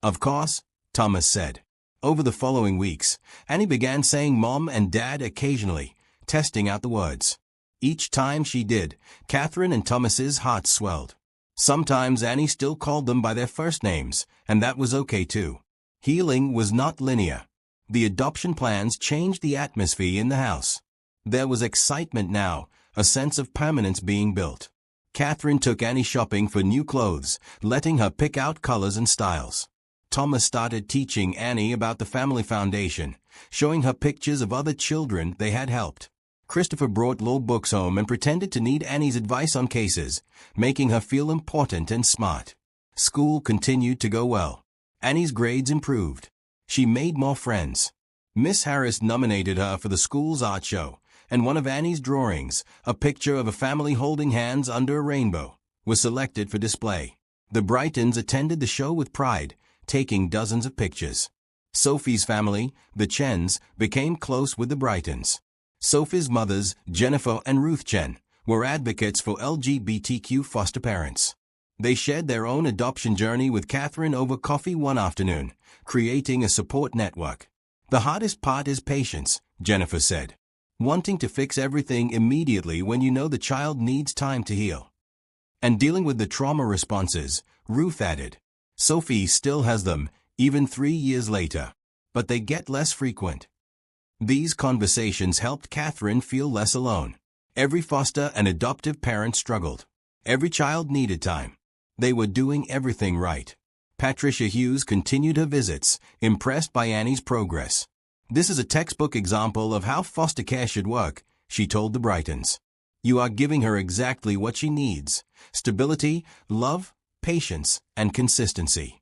Of course, Thomas said. Over the following weeks, Annie began saying Mom and Dad occasionally, testing out the words. Each time she did, Catherine and Thomas's hearts swelled. Sometimes Annie still called them by their first names, and that was okay too. Healing was not linear. The adoption plans changed the atmosphere in the house. There was excitement now, a sense of permanence being built. Catherine took Annie shopping for new clothes, letting her pick out colors and styles. Thomas started teaching Annie about the family foundation, showing her pictures of other children they had helped. Christopher brought law books home and pretended to need Annie's advice on cases, making her feel important and smart. School continued to go well. Annie's grades improved. She made more friends. Miss Harris nominated her for the school's art show, and one of Annie's drawings, a picture of a family holding hands under a rainbow, was selected for display. The Brightons attended the show with pride, taking dozens of pictures. Sophie's family, the Chens, became close with the Brightons. Sophie's mothers, Jennifer and Ruth Chen, were advocates for LGBTQ foster parents. They shared their own adoption journey with Catherine over coffee one afternoon, creating a support network. The hardest part is patience, Jennifer said. Wanting to fix everything immediately when you know the child needs time to heal. And dealing with the trauma responses, Ruth added. Sophie still has them, even 3 years later. But they get less frequent. These conversations helped Catherine feel less alone. Every foster and adoptive parent struggled. Every child needed time. They were doing everything right. Patricia Hughes continued her visits, impressed by Annie's progress. This is a textbook example of how foster care should work, she told the Brightons. You are giving her exactly what she needs: stability, love, patience, and consistency.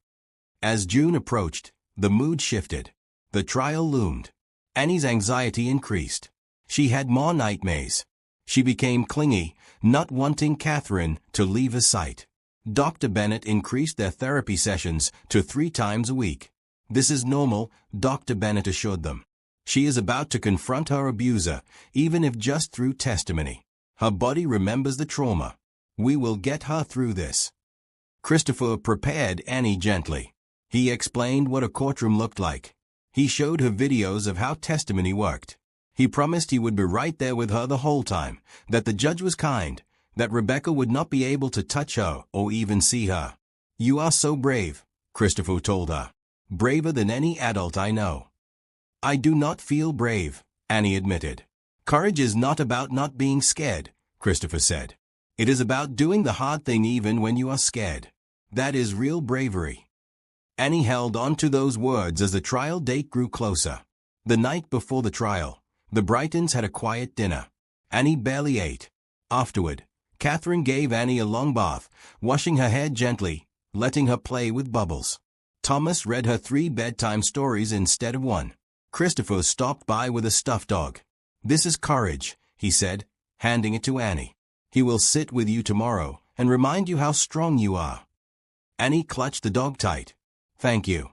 As June approached, the mood shifted. The trial loomed. Annie's anxiety increased. She had more nightmares. She became clingy, not wanting Catherine to leave her sight. Dr. Bennett increased their therapy sessions to 3 times a week. This is normal, Dr. Bennett assured them. She is about to confront her abuser, even if just through testimony. Her body remembers the trauma. We will get her through this. Christopher prepared Annie gently. He explained what a courtroom looked like. He showed her videos of how testimony worked. He promised he would be right there with her the whole time, that the judge was kind, that Rebecca would not be able to touch her or even see her. You are so brave, Christopher told her. Braver than any adult I know. I do not feel brave, Annie admitted. Courage is not about not being scared, Christopher said. It is about doing the hard thing even when you are scared. That is real bravery. Annie held on to those words as the trial date grew closer. The night before the trial, the Brightons had a quiet dinner. Annie barely ate. Afterward, Catherine gave Annie a long bath, washing her hair gently, letting her play with bubbles. Thomas read her 3 bedtime stories instead of 1. Christopher stopped by with a stuffed dog. This is Courage, he said, handing it to Annie. He will sit with you tomorrow and remind you how strong you are. Annie clutched the dog tight. Thank you.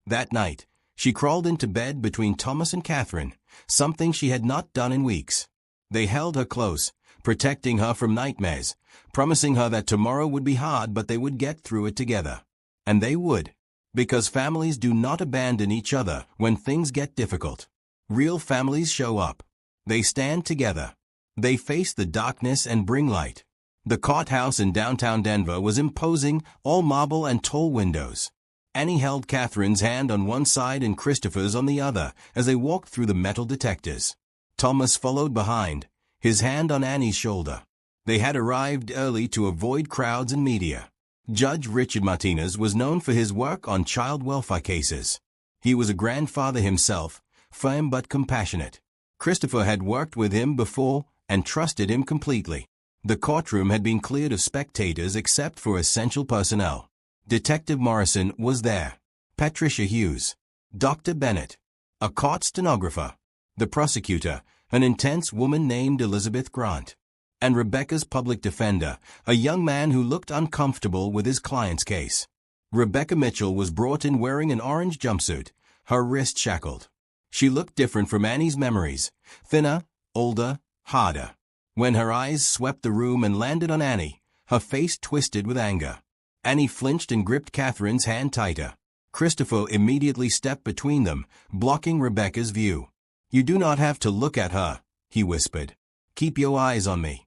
That night, she crawled into bed between Thomas and Catherine, something she had not done in weeks. They held her close, protecting her from nightmares, promising her that tomorrow would be hard but they would get through it together. And they would. Because families do not abandon each other when things get difficult. Real families show up. They stand together. They face the darkness and bring light. The courthouse in downtown Denver was imposing, all marble and tall windows. Annie held Catherine's hand on one side and Christopher's on the other as they walked through the metal detectors. Thomas followed behind, his hand on Annie's shoulder. They had arrived early to avoid crowds and media. Judge Richard Martinez was known for his work on child welfare cases. He was a grandfather himself, firm but compassionate. Christopher had worked with him before and trusted him completely. The courtroom had been cleared of spectators except for essential personnel. Detective Morrison was there. Patricia Hughes. Dr. Bennett. A court stenographer. The prosecutor, an intense woman named Elizabeth Grant. And Rebecca's public defender, a young man who looked uncomfortable with his client's case. Rebecca Mitchell was brought in wearing an orange jumpsuit, her wrist shackled. She looked different from Annie's memories, thinner, older, harder. When her eyes swept the room and landed on Annie, her face twisted with anger. Annie flinched and gripped Catherine's hand tighter. Christopher immediately stepped between them, blocking Rebecca's view. "You do not have to look at her," he whispered. "Keep your eyes on me."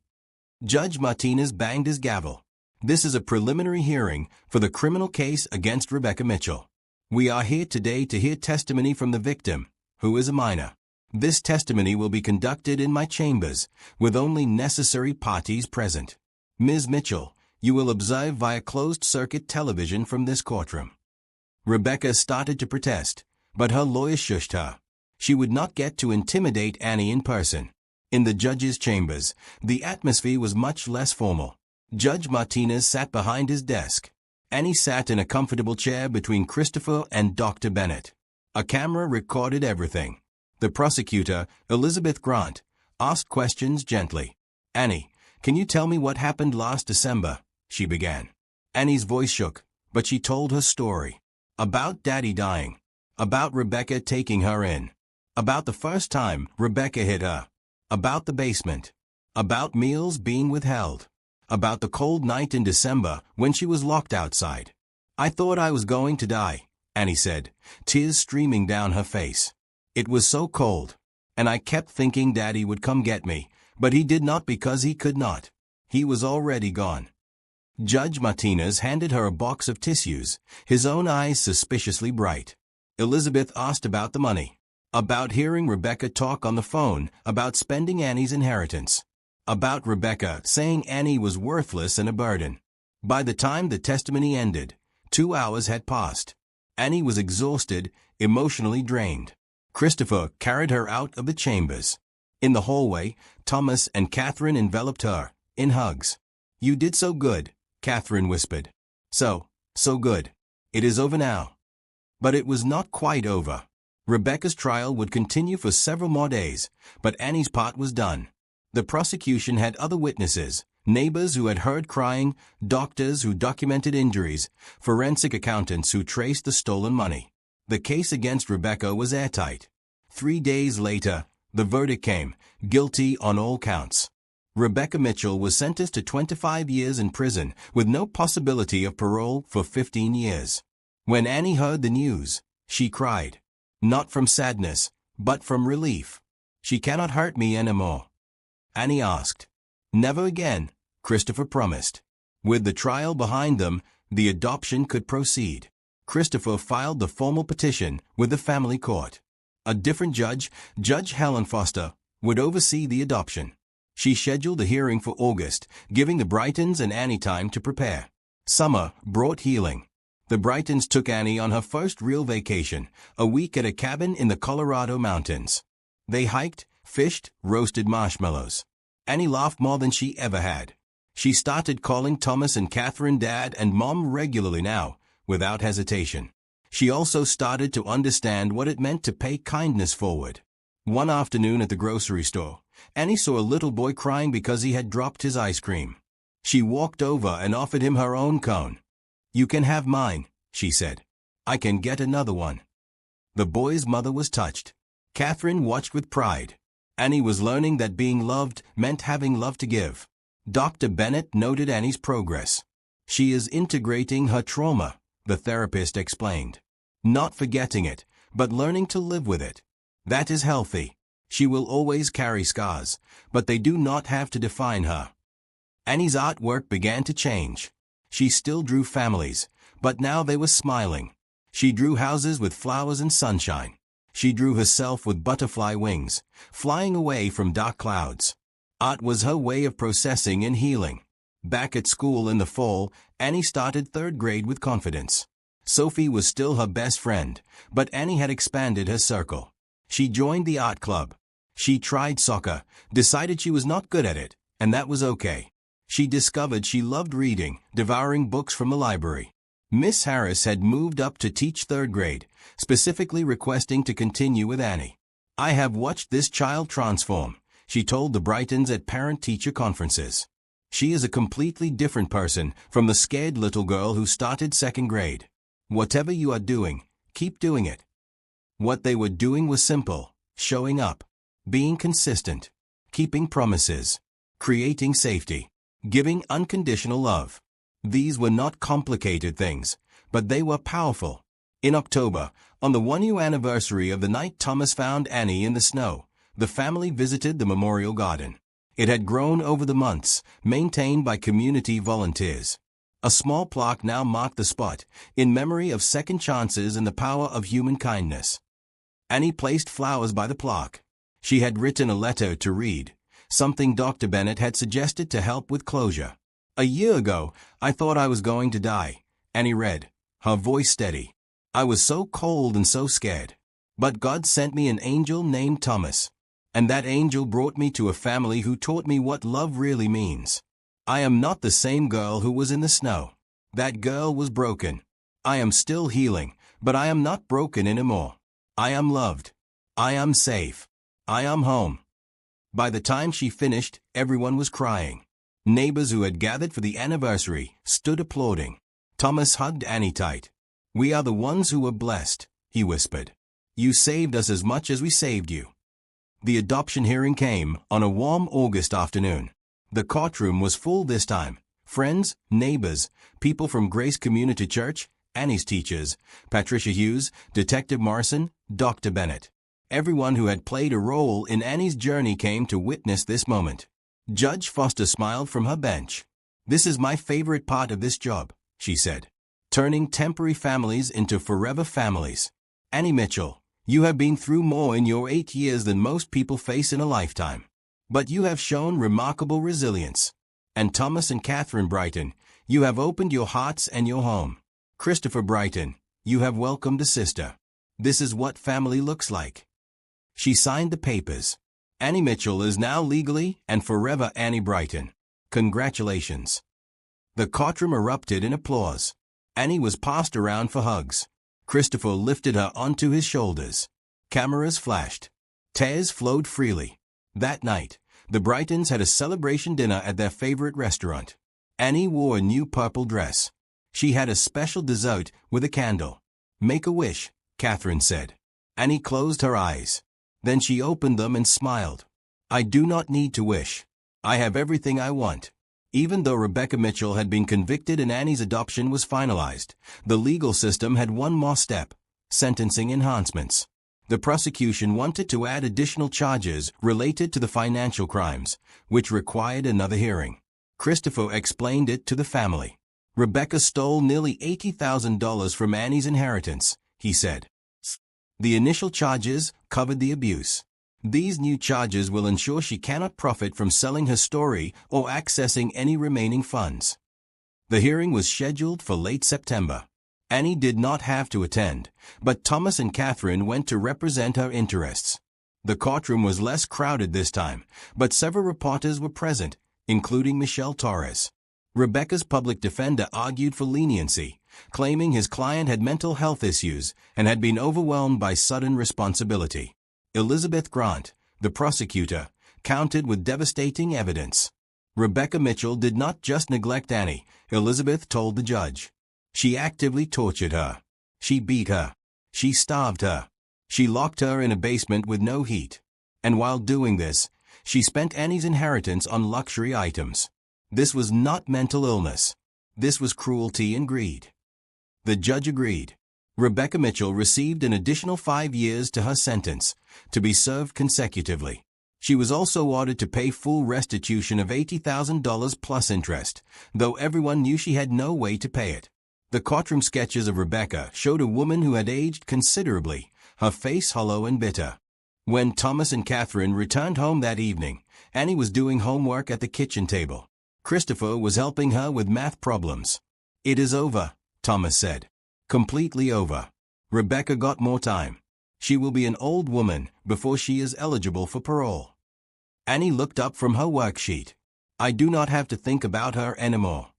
Judge Martinez banged his gavel. "This is a preliminary hearing for the criminal case against Rebecca Mitchell. We are here today to hear testimony from the victim, who is a minor. This testimony will be conducted in my chambers, with only necessary parties present. Ms. Mitchell, you will observe via closed-circuit television from this courtroom." Rebecca started to protest, but her lawyer shushed her. She would not get to intimidate Annie in person. In the judge's chambers, the atmosphere was much less formal. Judge Martinez sat behind his desk. Annie sat in a comfortable chair between Christopher and Dr. Bennett. A camera recorded everything. The prosecutor, Elizabeth Grant, asked questions gently. "Annie, can you tell me what happened last December?" she began. Annie's voice shook, but she told her story. About Daddy dying. About Rebecca taking her in. About the first time Rebecca hit her. About the basement. About meals being withheld. About the cold night in December when she was locked outside. "I thought I was going to die," Annie said, tears streaming down her face. "It was so cold. And I kept thinking Daddy would come get me, but he did not because he could not. He was already gone." Judge Martinez handed her a box of tissues, his own eyes suspiciously bright. Elizabeth asked about the money. About hearing Rebecca talk on the phone about spending Annie's inheritance. About Rebecca saying Annie was worthless and a burden. By the time the testimony ended, 2 hours had passed. Annie was exhausted, emotionally drained. Christopher carried her out of the chambers. In the hallway, Thomas and Catherine enveloped her, in hugs. "You did so good," Catherine whispered. So good. It is over now." But it was not quite over. Rebecca's trial would continue for several more days, but Annie's part was done. The prosecution had other witnesses, neighbors who had heard crying, doctors who documented injuries, forensic accountants who traced the stolen money. The case against Rebecca was airtight. 3 days later, the verdict came, guilty on all counts. Rebecca Mitchell was sentenced to 25 years in prison with no possibility of parole for 15 years. When Annie heard the news, she cried. Not from sadness, but from relief. "She cannot hurt me anymore." Annie asked. "Never again," Christopher promised. With the trial behind them, the adoption could proceed. Christopher filed the formal petition with the family court. A different judge, Judge Helen Foster, would oversee the adoption. She scheduled the hearing for August, giving the Brightons and Annie time to prepare. Summer brought healing. The Brightons took Annie on her first real vacation, a week at a cabin in the Colorado mountains. They hiked, fished, roasted marshmallows. Annie laughed more than she ever had. She started calling Thomas and Catherine Dad and Mom regularly now, without hesitation. She also started to understand what it meant to pay kindness forward. One afternoon at the grocery store, Annie saw a little boy crying because he had dropped his ice cream. She walked over and offered him her own cone. "You can have mine," she said. "I can get another one." The boy's mother was touched. Catherine watched with pride. Annie was learning that being loved meant having love to give. Dr. Bennett noted Annie's progress. "She is integrating her trauma," the therapist explained. "Not forgetting it, but learning to live with it. That is healthy. She will always carry scars, but they do not have to define her." Annie's artwork began to change. She still drew families, but now they were smiling. She drew houses with flowers and sunshine. She drew herself with butterfly wings, flying away from dark clouds. Art was her way of processing and healing. Back at school in the fall, Annie started 3rd grade with confidence. Sophie was still her best friend, but Annie had expanded her circle. She joined the art club. She tried soccer, decided she was not good at it, and that was okay. She discovered she loved reading, devouring books from the library. Miss Harris had moved up to teach 3rd grade, specifically requesting to continue with Annie. "I have watched this child transform," she told the Brightons at parent-teacher conferences. "She is a completely different person from the scared little girl who started 2nd grade. Whatever you are doing, keep doing it." What they were doing was simple: showing up, being consistent, keeping promises, creating safety. Giving unconditional love. These were not complicated things, but they were powerful. In October, on the 1-year anniversary of the night Thomas found Annie in the snow, the family visited the memorial garden. It had grown over the months, maintained by community volunteers. A small plaque now marked the spot, in memory of second chances and the power of human kindness. Annie placed flowers by the plaque. She had written a letter to read, something Dr. Bennett had suggested to help with closure. "A year ago, I thought I was going to die," Annie read, her voice steady. "I was so cold and so scared. But God sent me an angel named Thomas. And that angel brought me to a family who taught me what love really means. I am not the same girl who was in the snow. That girl was broken. I am still healing, but I am not broken anymore. I am loved. I am safe. I am home." By the time she finished, everyone was crying. Neighbors who had gathered for the anniversary stood applauding. Thomas hugged Annie tight. "We are the ones who were blessed," he whispered. "You saved us as much as we saved you." The adoption hearing came on a warm August afternoon. The courtroom was full this time. Friends, neighbors, people from Grace Community Church, Annie's teachers, Patricia Hughes, Detective Morrison, Dr. Bennett. Everyone who had played a role in Annie's journey came to witness this moment. Judge Foster smiled from her bench. "This is my favorite part of this job," she said. "Turning temporary families into forever families. Annie Mitchell, you have been through more in your 8 years than most people face in a lifetime. But you have shown remarkable resilience. And Thomas and Catherine Brighton, you have opened your hearts and your home. Christopher Brighton, you have welcomed a sister. This is what family looks like." She signed the papers. "Annie Mitchell is now legally and forever Annie Brighton. Congratulations." The courtroom erupted in applause. Annie was passed around for hugs. Christopher lifted her onto his shoulders. Cameras flashed. Tears flowed freely. That night, the Brightons had a celebration dinner at their favorite restaurant. Annie wore a new purple dress. She had a special dessert with a candle. "Make a wish," Catherine said. Annie closed her eyes. Then she opened them and smiled. "I do not need to wish. I have everything I want." Even though Rebecca Mitchell had been convicted and Annie's adoption was finalized, the legal system had one more step: sentencing enhancements. The prosecution wanted to add additional charges related to the financial crimes, which required another hearing. Christopher explained it to the family. "Rebecca stole nearly $80,000 from Annie's inheritance," he said. The initial charges covered the abuse. These new charges will ensure she cannot profit from selling her story or accessing any remaining funds. The hearing was scheduled for late September. Annie did not have to attend, but Thomas and Catherine went to represent her interests. The courtroom was less crowded this time, but several reporters were present, including Michelle Torres. Rebecca's public defender argued for leniency, claiming his client had mental health issues and had been overwhelmed by sudden responsibility. Elizabeth Grant, the prosecutor, countered with devastating evidence. Rebecca Mitchell did not just neglect Annie, Elizabeth told the judge. She actively tortured her. She beat her. She starved her. She locked her in a basement with no heat. And while doing this, she spent Annie's inheritance on luxury items. This was not mental illness. This was cruelty and greed. The judge agreed. Rebecca Mitchell received an additional 5 years to her sentence, to be served consecutively. She was also ordered to pay full restitution of $80,000 plus interest, though everyone knew she had no way to pay it. The courtroom sketches of Rebecca showed a woman who had aged considerably, her face hollow and bitter. When Thomas and Catherine returned home that evening, Annie was doing homework at the kitchen table. Christopher was helping her with math problems. "It is over," Thomas said. "Completely over. Rebecca got more time. She will be an old woman before she is eligible for parole." Annie looked up from her worksheet. "I do not have to think about her anymore."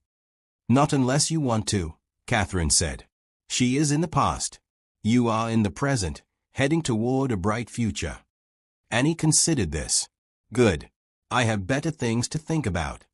"Not unless you want to," Catherine said. "She is in the past. You are in the present, heading toward a bright future." Annie considered this. "Good. I have better things to think about."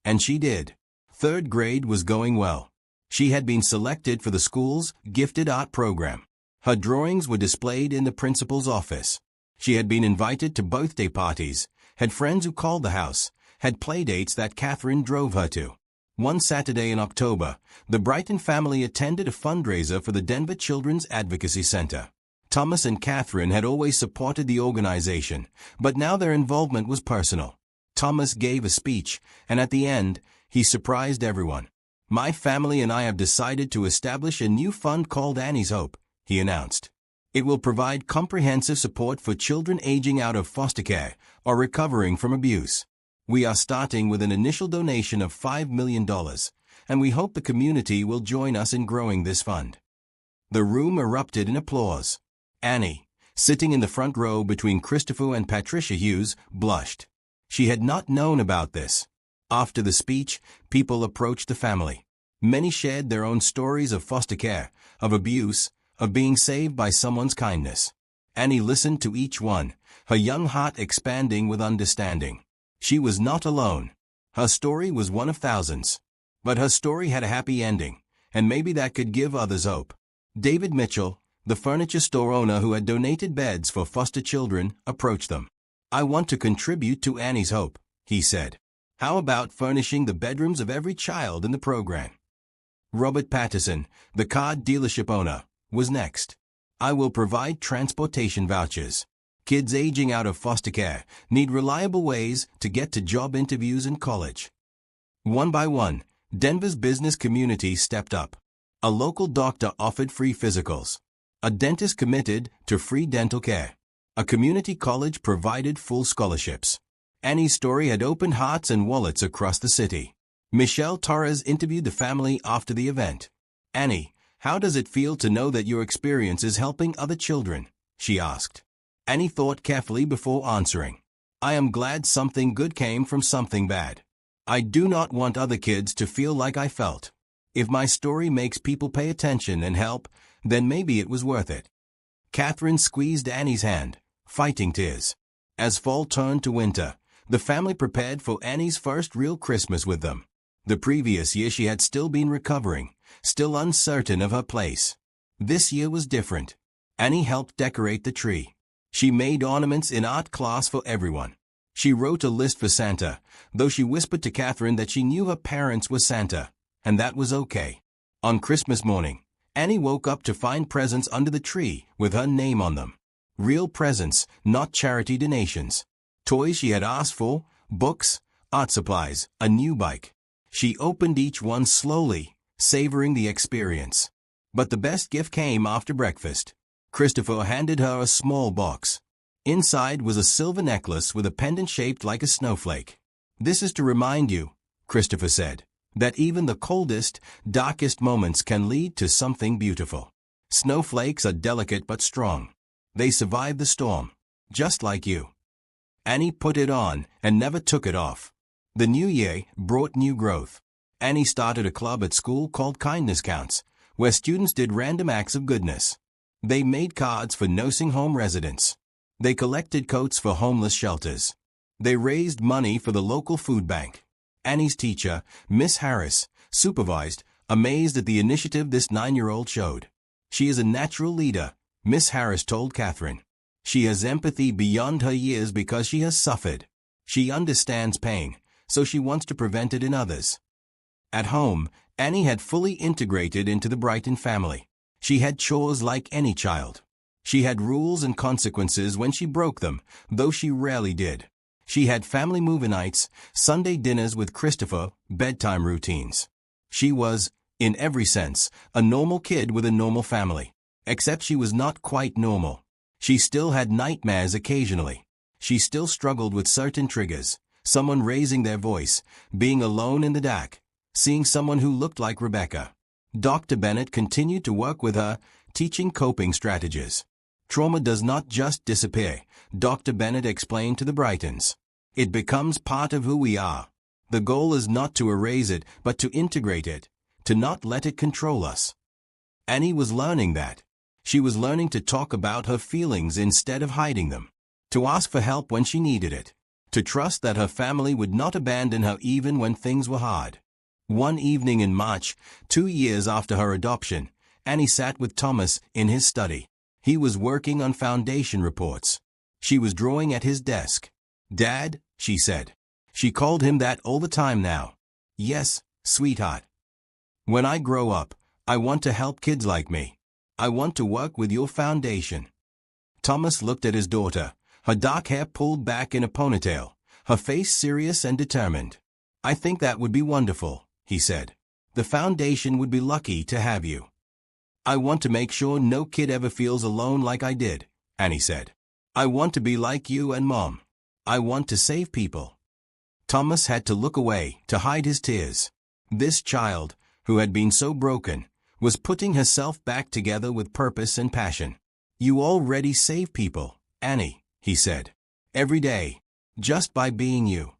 And she did. 3rd grade was going well. She had been selected for the school's gifted art program. Her drawings were displayed in the principal's office. She had been invited to birthday parties, had friends who called the house, had playdates that Catherine drove her to. One Saturday in October, the Brighton family attended a fundraiser for the Denver Children's Advocacy Center. Thomas and Catherine had always supported the organization, but now their involvement was personal. Thomas gave a speech, and at the end, he surprised everyone. "My family and I have decided to establish a new fund called Annie's Hope," he announced. "It will provide comprehensive support for children aging out of foster care or recovering from abuse. We are starting with an initial donation of $5 million, and we hope the community will join us in growing this fund." The room erupted in applause. Annie, sitting in the front row between Christopher and Patricia Hughes, blushed. She had not known about this. After the speech, people approached the family. Many shared their own stories of foster care, of abuse, of being saved by someone's kindness. Annie listened to each one, her young heart expanding with understanding. She was not alone. Her story was one of thousands. But her story had a happy ending, and maybe that could give others hope. David Mitchell, the furniture store owner who had donated beds for foster children, approached them. "I want to contribute to Annie's Hope," he said. "How about furnishing the bedrooms of every child in the program?" Robert Patterson, the car dealership owner, was next. "I will provide transportation vouchers. Kids aging out of foster care need reliable ways to get to job interviews and college." One by one, Denver's business community stepped up. A local doctor offered free physicals. A dentist committed to free dental care. A community college provided full scholarships. Annie's story had opened hearts and wallets across the city. Michelle Torres interviewed the family after the event. "Annie, how does it feel to know that your experience is helping other children?" she asked. Annie thought carefully before answering. "I am glad something good came from something bad. I do not want other kids to feel like I felt. If my story makes people pay attention and help, then maybe it was worth it." Catherine squeezed Annie's hand, fighting tears. As fall turned to winter, the family prepared for Annie's first real Christmas with them. The previous year she had still been recovering, still uncertain of her place. This year was different. Annie helped decorate the tree. She made ornaments in art class for everyone. She wrote a list for Santa, though she whispered to Catherine that she knew her parents were Santa, and that was okay. On Christmas morning, Annie woke up to find presents under the tree with her name on them. Real presents, not charity donations. Toys she had asked for, books, art supplies, a new bike. She opened each one slowly, savoring the experience. But the best gift came after breakfast. Christopher handed her a small box. Inside was a silver necklace with a pendant shaped like a snowflake. "This is to remind you," Christopher said, "that even the coldest, darkest moments can lead to something beautiful. Snowflakes are delicate but strong. They survive the storm, just like you." Annie put it on and never took it off. The new year brought new growth. Annie started a club at school called Kindness Counts, where students did random acts of goodness. They made cards for nursing home residents. They collected coats for homeless shelters. They raised money for the local food bank. Annie's teacher, Miss Harris, supervised, amazed at the initiative this 9-year-old showed. "She is a natural leader," Miss Harris told Catherine. "She has empathy beyond her years because she has suffered. She understands pain, so she wants to prevent it in others." At home, Annie had fully integrated into the Brighton family. She had chores like any child. She had rules and consequences when she broke them, though she rarely did. She had family movie nights, Sunday dinners with Christopher, bedtime routines. She was, in every sense, a normal kid with a normal family. Except she was not quite normal. She still had nightmares occasionally. She still struggled with certain triggers, someone raising their voice, being alone in the dark, seeing someone who looked like Rebecca. Dr. Bennett continued to work with her, teaching coping strategies. Trauma does not just disappear, Dr. Bennett explained to the Brightons. It becomes part of who we are. The goal is not to erase it, but to integrate it, to not let it control us. Annie was learning that. She was learning to talk about her feelings instead of hiding them, to ask for help when she needed it, to trust that her family would not abandon her even when things were hard. One evening in March, 2 years after her adoption, Annie sat with Thomas in his study. He was working on foundation reports. She was drawing at his desk. "Dad," she said. She called him that all the time now. Yes, sweetheart. When I grow up, I want to help kids like me. I want to work with your foundation. Thomas looked at his daughter, her dark hair pulled back in a ponytail, her face serious and determined. I think that would be wonderful, he said. The foundation would be lucky to have you. I want to make sure no kid ever feels alone like I did, Annie said. I want to be like you and Mom. I want to save people. Thomas had to look away to hide his tears. This child, who had been so broken, was putting herself back together with purpose and passion. You already save people, Annie, he said. Every day. Just by being you.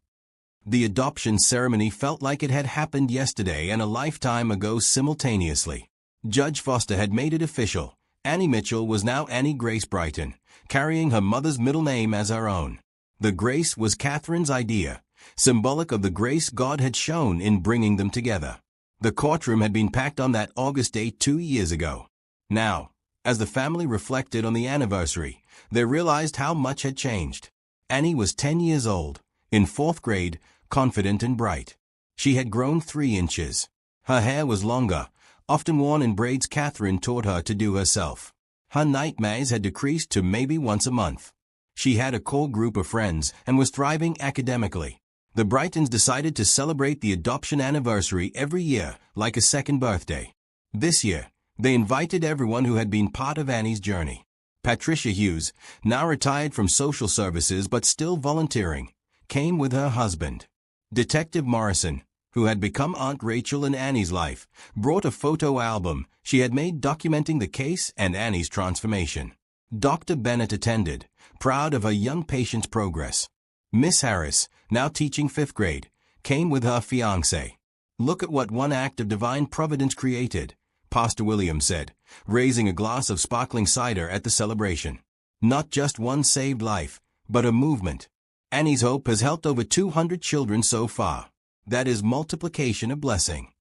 The adoption ceremony felt like it had happened yesterday and a lifetime ago simultaneously. Judge Foster had made it official. Annie Mitchell was now Annie Grace Brighton, carrying her mother's middle name as her own. The Grace was Catherine's idea, symbolic of the grace God had shown in bringing them together. The courtroom had been packed on that August date 2 years ago. Now, as the family reflected on the anniversary, they realized how much had changed. Annie was 10 years old, in 4th grade, confident and bright. She had grown 3 inches. Her hair was longer, often worn in braids Catherine taught her to do herself. Her nightmares had decreased to maybe once a month. She had a core group of friends and was thriving academically. The Brightons decided to celebrate the adoption anniversary every year, like a second birthday. This year, they invited everyone who had been part of Annie's journey. Patricia Hughes, now retired from social services but still volunteering, came with her husband. Detective Morrison, who had become Aunt Rachel in Annie's life, brought a photo album she had made documenting the case and Annie's transformation. Dr. Bennett attended, proud of her young patient's progress. Miss Harris, now teaching 5th grade, came with her fiancé. Look at what one act of divine providence created, Pastor William said, raising a glass of sparkling cider at the celebration. Not just one saved life, but a movement. Annie's Hope has helped over 200 children so far. That is multiplication of blessing.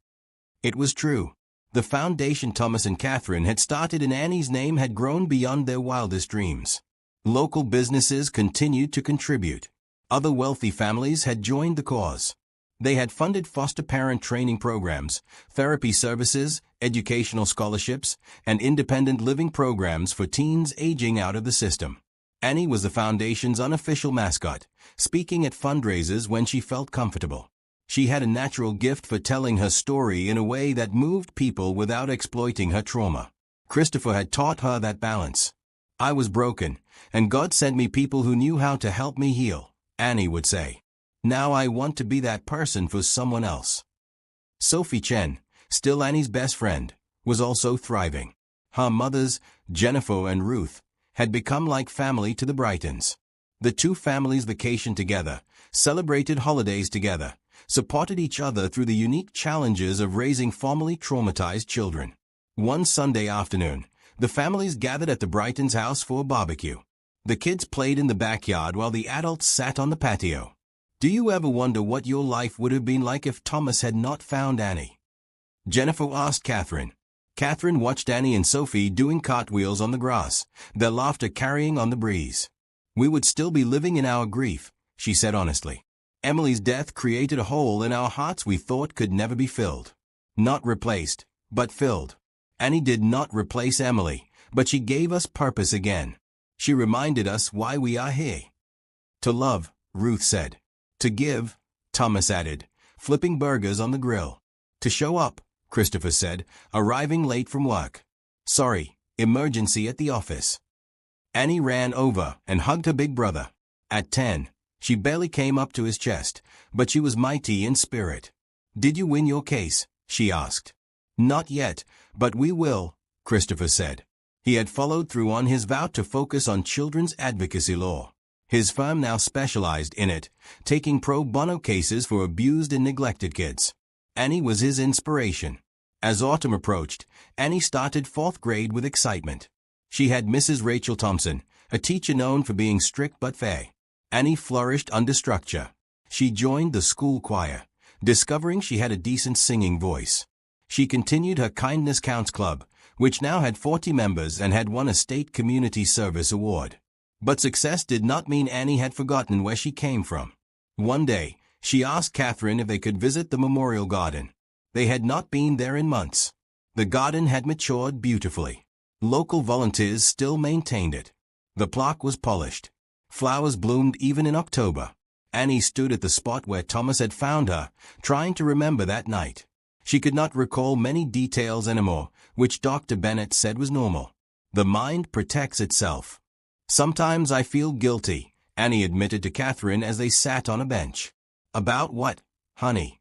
It was true. The foundation Thomas and Catherine had started in Annie's name had grown beyond their wildest dreams. Local businesses continued to contribute. Other wealthy families had joined the cause. They had funded foster parent training programs, therapy services, educational scholarships, and independent living programs for teens aging out of the system. Annie was the foundation's unofficial mascot, speaking at fundraisers when she felt comfortable. She had a natural gift for telling her story in a way that moved people without exploiting her trauma. Christopher had taught her that balance. I was broken, and God sent me people who knew how to help me heal, Annie would say. Now I want to be that person for someone else. Sophie Chen, still Annie's best friend, was also thriving. Her mothers, Jennifer and Ruth, had become like family to the Brightons. The two families vacationed together, celebrated holidays together, supported each other through the unique challenges of raising formerly traumatized children. One Sunday afternoon, the families gathered at the Brightons' house for a barbecue. The kids played in the backyard while the adults sat on the patio. Do you ever wonder what your life would have been like if Thomas had not found Annie? Jennifer asked Catherine. Catherine watched Annie and Sophie doing cartwheels on the grass, their laughter carrying on the breeze. We would still be living in our grief, she said honestly. Emily's death created a hole in our hearts we thought could never be filled. Not replaced, but filled. Annie did not replace Emily, but she gave us purpose again. She reminded us why we are here. To love, Ruth said. To give, Thomas added, flipping burgers on the grill. To show up, Christopher said, arriving late from work. Sorry, emergency at the office. Annie ran over and hugged her big brother. At 10, she barely came up to his chest, but she was mighty in spirit. Did you win your case? She asked. Not yet, but we will, Christopher said. He had followed through on his vow to focus on children's advocacy law. His firm now specialized in it, taking pro bono cases for abused and neglected kids. Annie was his inspiration. As autumn approached, Annie started 4th grade with excitement. She had Mrs. Rachel Thompson, a teacher known for being strict but fair. Annie flourished under structure. She joined the school choir, discovering she had a decent singing voice. She continued her Kindness Counts Club, which now had 40 members and had won a state community service award. But success did not mean Annie had forgotten where she came from. One day, She asked Catherine if they could visit the memorial garden. They had not been there in months. The garden had matured beautifully. Local volunteers still maintained it. The plaque was polished. Flowers bloomed even in October. Annie stood at the spot where Thomas had found her, trying to remember that night. She could not recall many details anymore, which Dr. Bennett said was normal. The mind protects itself. Sometimes I feel guilty, Annie admitted to Catherine as they sat on a bench. About what, honey?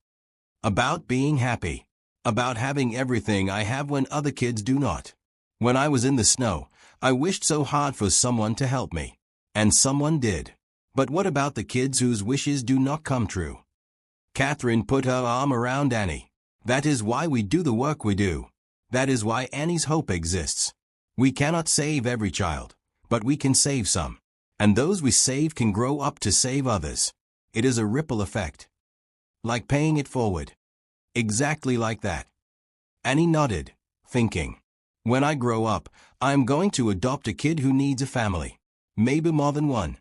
About being happy. About having everything I have when other kids do not. When I was in the snow, I wished so hard for someone to help me. And someone did. But what about the kids whose wishes do not come true? Catherine put her arm around Annie. That is why we do the work we do. That is why Annie's hope exists. We cannot save every child, but we can save some. And those we save can grow up to save others. It is a ripple effect. Like paying it forward. Exactly like that. Annie nodded, thinking. When I grow up, I am going to adopt a kid who needs a family. Maybe more than one.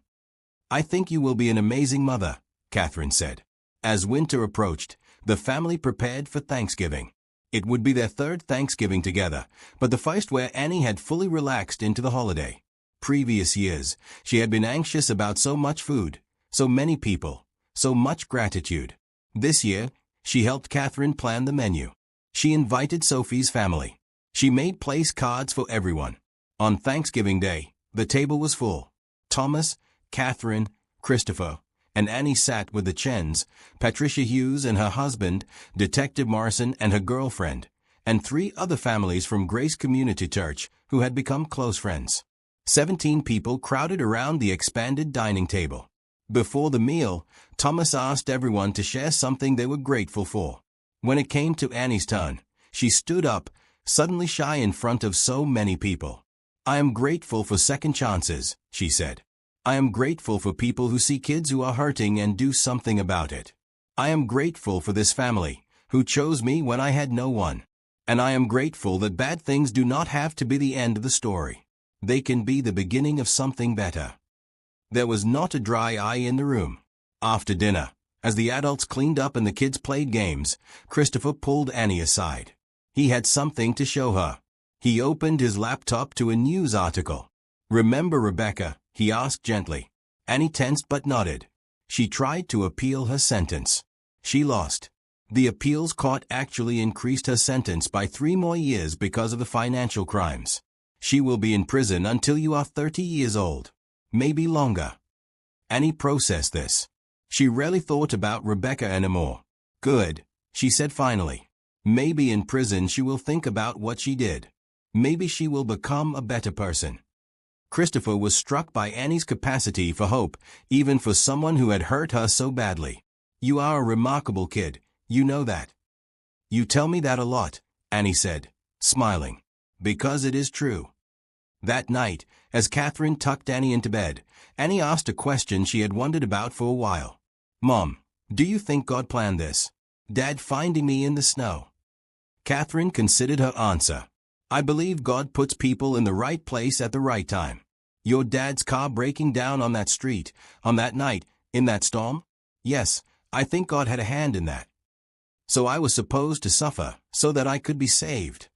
I think you will be an amazing mother, Catherine said. As winter approached, the family prepared for Thanksgiving. It would be their third Thanksgiving together, but the first where Annie had fully relaxed into the holiday. Previous years, she had been anxious about so much food, so many people, so much gratitude. This year, she helped Catherine plan the menu. She invited Sophie's family. She made place cards for everyone. On Thanksgiving Day, the table was full. Thomas, Catherine, Christopher, and Annie sat with the Chens, Patricia Hughes and her husband, Detective Morrison and her girlfriend, and 3 other families from Grace Community Church who had become close friends. 17 people crowded around the expanded dining table. Before the meal, Thomas asked everyone to share something they were grateful for. When it came to Annie's turn, she stood up, suddenly shy in front of so many people. I am grateful for second chances, she said. I am grateful for people who see kids who are hurting and do something about it. I am grateful for this family, who chose me when I had no one. And I am grateful that bad things do not have to be the end of the story. They can be the beginning of something better. There was not a dry eye in the room. After dinner, as the adults cleaned up and the kids played games, Christopher pulled Annie aside. He had something to show her. He opened his laptop to a news article. Remember Rebecca? He asked gently. Annie tensed but nodded. She tried to appeal her sentence. She lost. The appeals court actually increased her sentence by 3 more years because of the financial crimes. She will be in prison until you are 30 years old. Maybe longer. Annie processed this. She rarely thought about Rebecca anymore. Good, she said finally. Maybe in prison she will think about what she did. Maybe she will become a better person. Christopher was struck by Annie's capacity for hope, even for someone who had hurt her so badly. You are a remarkable kid, you know that. You tell me that a lot, Annie said, smiling. Because it is true. That night, as Catherine tucked Annie into bed, Annie asked a question she had wondered about for a while. Mom, do you think God planned this? Dad finding me in the snow? Catherine considered her answer. I believe God puts people in the right place at the right time. Your dad's car breaking down on that street, on that night, in that storm? Yes, I think God had a hand in that. So I was supposed to suffer, so that I could be saved.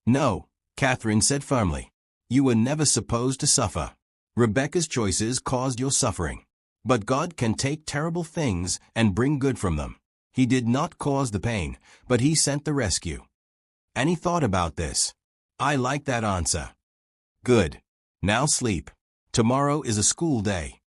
No, Catherine said firmly. You were never supposed to suffer. Rebecca's choices caused your suffering. But God can take terrible things and bring good from them. He did not cause the pain, but he sent the rescue. Annie thought about this. I like that answer. Good. Now sleep. Tomorrow is a school day.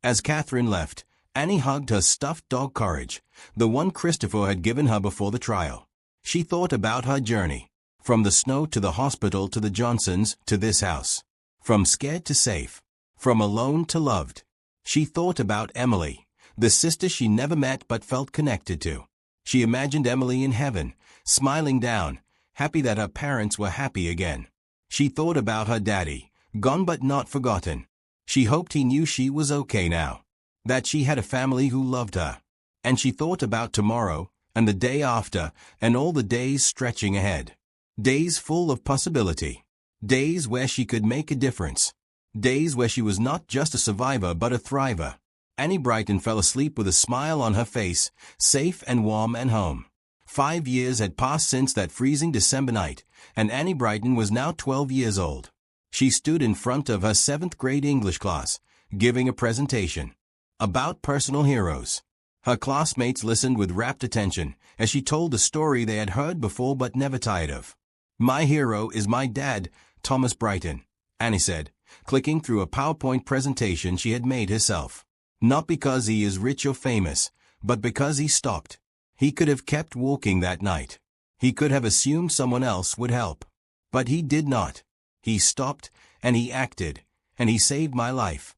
As Catherine left, Annie hugged her stuffed dog Courage, the one Christopher had given her before the trial. She thought about her journey. From the snow to the hospital to the Johnsons to this house. From scared to safe. From alone to loved. She thought about Emily, the sister she never met but felt connected to. She imagined Emily in heaven, smiling down, happy that her parents were happy again. She thought about her daddy, gone but not forgotten. She hoped he knew she was okay now, that she had a family who loved her. And she thought about tomorrow, and the day after, and all the days stretching ahead. Days full of possibility. Days where she could make a difference. Days where she was not just a survivor but a thriver. Annie Brighton fell asleep with a smile on her face, safe and warm and home. 5 years had passed since that freezing December night, and Annie Brighton was now 12 years old. She stood in front of her 7th grade English class, giving a presentation about personal heroes. Her classmates listened with rapt attention as she told a story they had heard before but never tired of. "My hero is my dad, Thomas Brighton," Annie said, clicking through a PowerPoint presentation she had made herself. "Not because he is rich or famous, but because he stopped. He could have kept walking that night. He could have assumed someone else would help. But he did not. He stopped, and he acted, and he saved my life."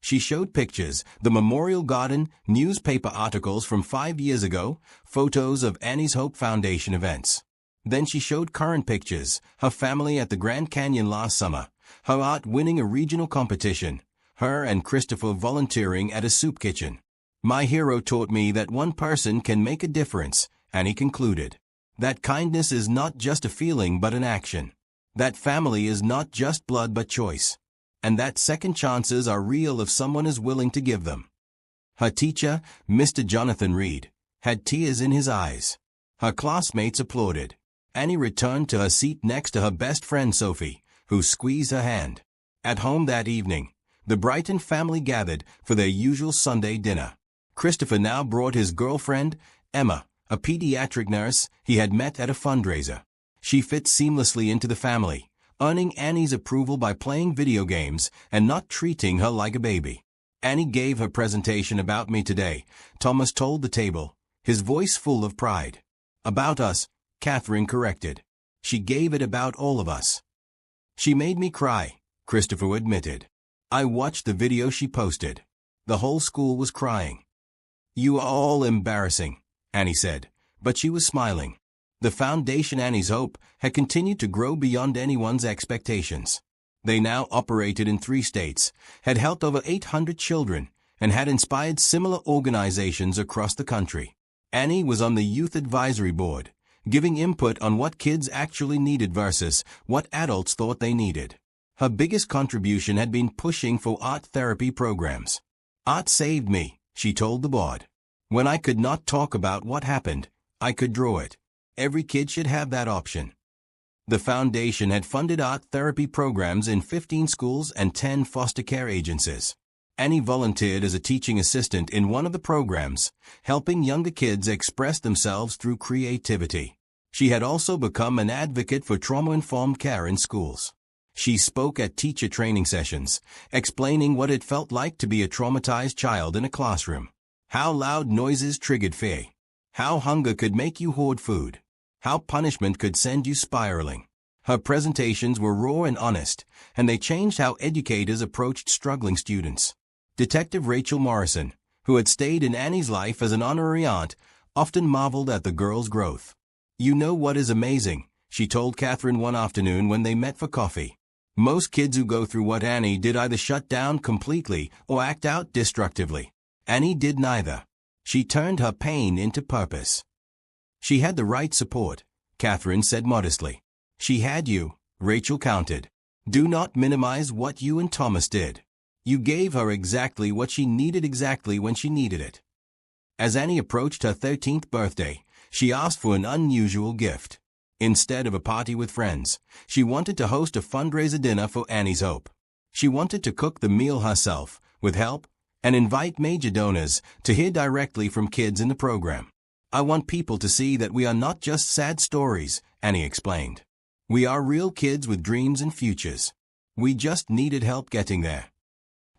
She showed pictures, the Memorial Garden, newspaper articles from 5 years ago, photos of Annie's Hope Foundation events. Then she showed current pictures, her family at the Grand Canyon last summer, her art winning a regional competition, her and Christopher volunteering at a soup kitchen. "My hero taught me that one person can make a difference," Annie concluded. "That kindness is not just a feeling but an action. That family is not just blood but choice. And that second chances are real if someone is willing to give them." Her teacher, Mr. Jonathan Reed, had tears in his eyes. Her classmates applauded. Annie returned to her seat next to her best friend Sophie, who squeezed her hand. At home that evening, the Brighton family gathered for their usual Sunday dinner. Christopher now brought his girlfriend, Emma, a pediatric nurse he had met at a fundraiser. She fit seamlessly into the family, earning Annie's approval by playing video games and not treating her like a baby. "Annie gave her presentation about me today," Thomas told the table, his voice full of pride. "About us," Catherine corrected. "She gave it about all of us." "She made me cry," Christopher admitted. "I watched the video she posted. The whole school was crying." "You are all embarrassing," Annie said, but she was smiling. The foundation Annie's Hope had continued to grow beyond anyone's expectations. They now operated in 3 states, had helped over 800 children, and had inspired similar organizations across the country. Annie was on the Youth Advisory Board, giving input on what kids actually needed versus what adults thought they needed. Her biggest contribution had been pushing for art therapy programs. "Art saved me," she told the board. "When I could not talk about what happened, I could draw it. Every kid should have that option." The foundation had funded art therapy programs in 15 schools and 10 foster care agencies. Annie volunteered as a teaching assistant in one of the programs, helping younger kids express themselves through creativity. She had also become an advocate for trauma-informed care in schools. She spoke at teacher training sessions, explaining what it felt like to be a traumatized child in a classroom. How loud noises triggered fear. How hunger could make you hoard food. How punishment could send you spiraling. Her presentations were raw and honest, and they changed how educators approached struggling students. Detective Rachel Morrison, who had stayed in Annie's life as an honorary aunt, often marveled at the girl's growth. "You know what is amazing," she told Catherine one afternoon when they met for coffee. "Most kids who go through what Annie did either shut down completely or act out destructively. Annie did neither. She turned her pain into purpose." "She had the right support," Catherine said modestly. "She had you," Rachel countered. "Do not minimize what you and Thomas did. You gave her exactly what she needed exactly when she needed it." As Annie approached her 13th birthday, she asked for an unusual gift. Instead of a party with friends, she wanted to host a fundraiser dinner for Annie's Hope. She wanted to cook the meal herself, with help, and invite major donors to hear directly from kids in the program. "I want people to see that we are not just sad stories," Annie explained. "We are real kids with dreams and futures. We just needed help getting there."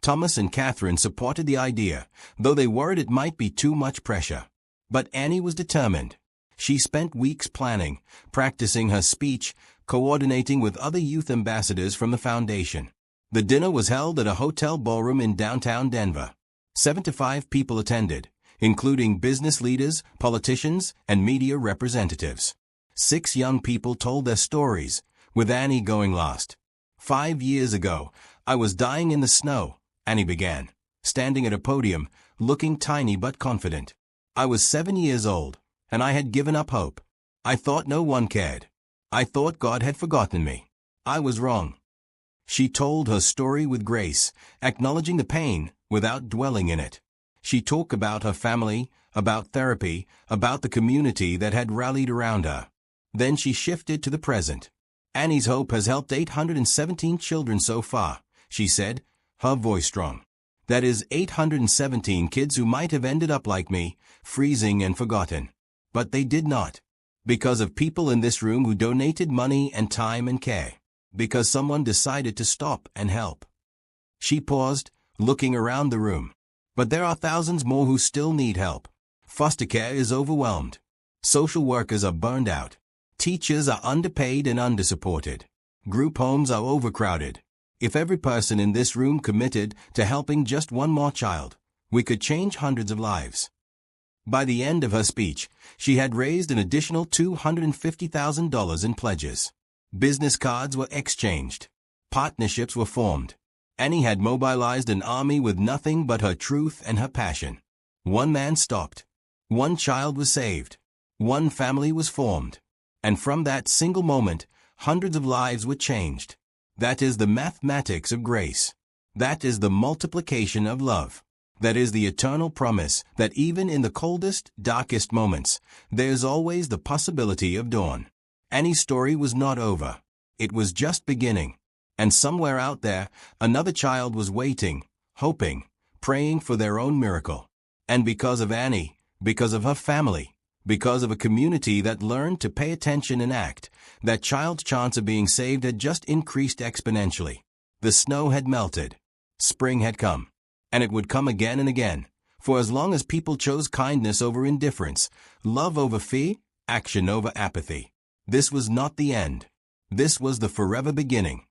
Thomas and Catherine supported the idea, though they worried it might be too much pressure. But Annie was determined. She spent weeks planning, practicing her speech, coordinating with other youth ambassadors from the foundation. The dinner was held at a hotel ballroom in downtown Denver. 75 people attended, including business leaders, politicians, and media representatives. 6 young people told their stories, with Annie going last. "5 years ago, I was dying in the snow," Annie began, standing at a podium, looking tiny but confident. "I was 7 years old, and I had given up hope. I thought no one cared. I thought God had forgotten me. I was wrong." She told her story with grace, acknowledging the pain without dwelling in it. She talked about her family, about therapy, about the community that had rallied around her. Then she shifted to the present. Annie's hope has helped 817 children so far, she said, her voice strong. That is 817 kids who might have ended up like me, freezing and forgotten. But they did not. Because of people in this room who donated money and time and care. Because someone decided to stop and help. She paused, looking around the room. But there are thousands more who still need help. Foster care is overwhelmed. Social workers are burned out. Teachers are underpaid and undersupported. Group homes are overcrowded. If every person in this room committed to helping just one more child, we could change hundreds of lives. By the end of her speech, she had raised an additional $250,000 in pledges. Business cards were exchanged. Partnerships were formed. Annie had mobilized an army with nothing but her truth and her passion. One man stopped. One child was saved. One family was formed. And from that single moment, hundreds of lives were changed. That is the mathematics of grace. That is the multiplication of love. That is the eternal promise that even in the coldest, darkest moments, there's always the possibility of dawn. Annie's story was not over. It was just beginning. And somewhere out there, another child was waiting, hoping, praying for their own miracle. And because of Annie, because of her family, because of a community that learned to pay attention and act, that child's chance of being saved had just increased exponentially. The snow had melted. Spring had come. And it would come again and again. For as long as people chose kindness over indifference, love over fear, action over apathy. This was not the end. This was the forever beginning.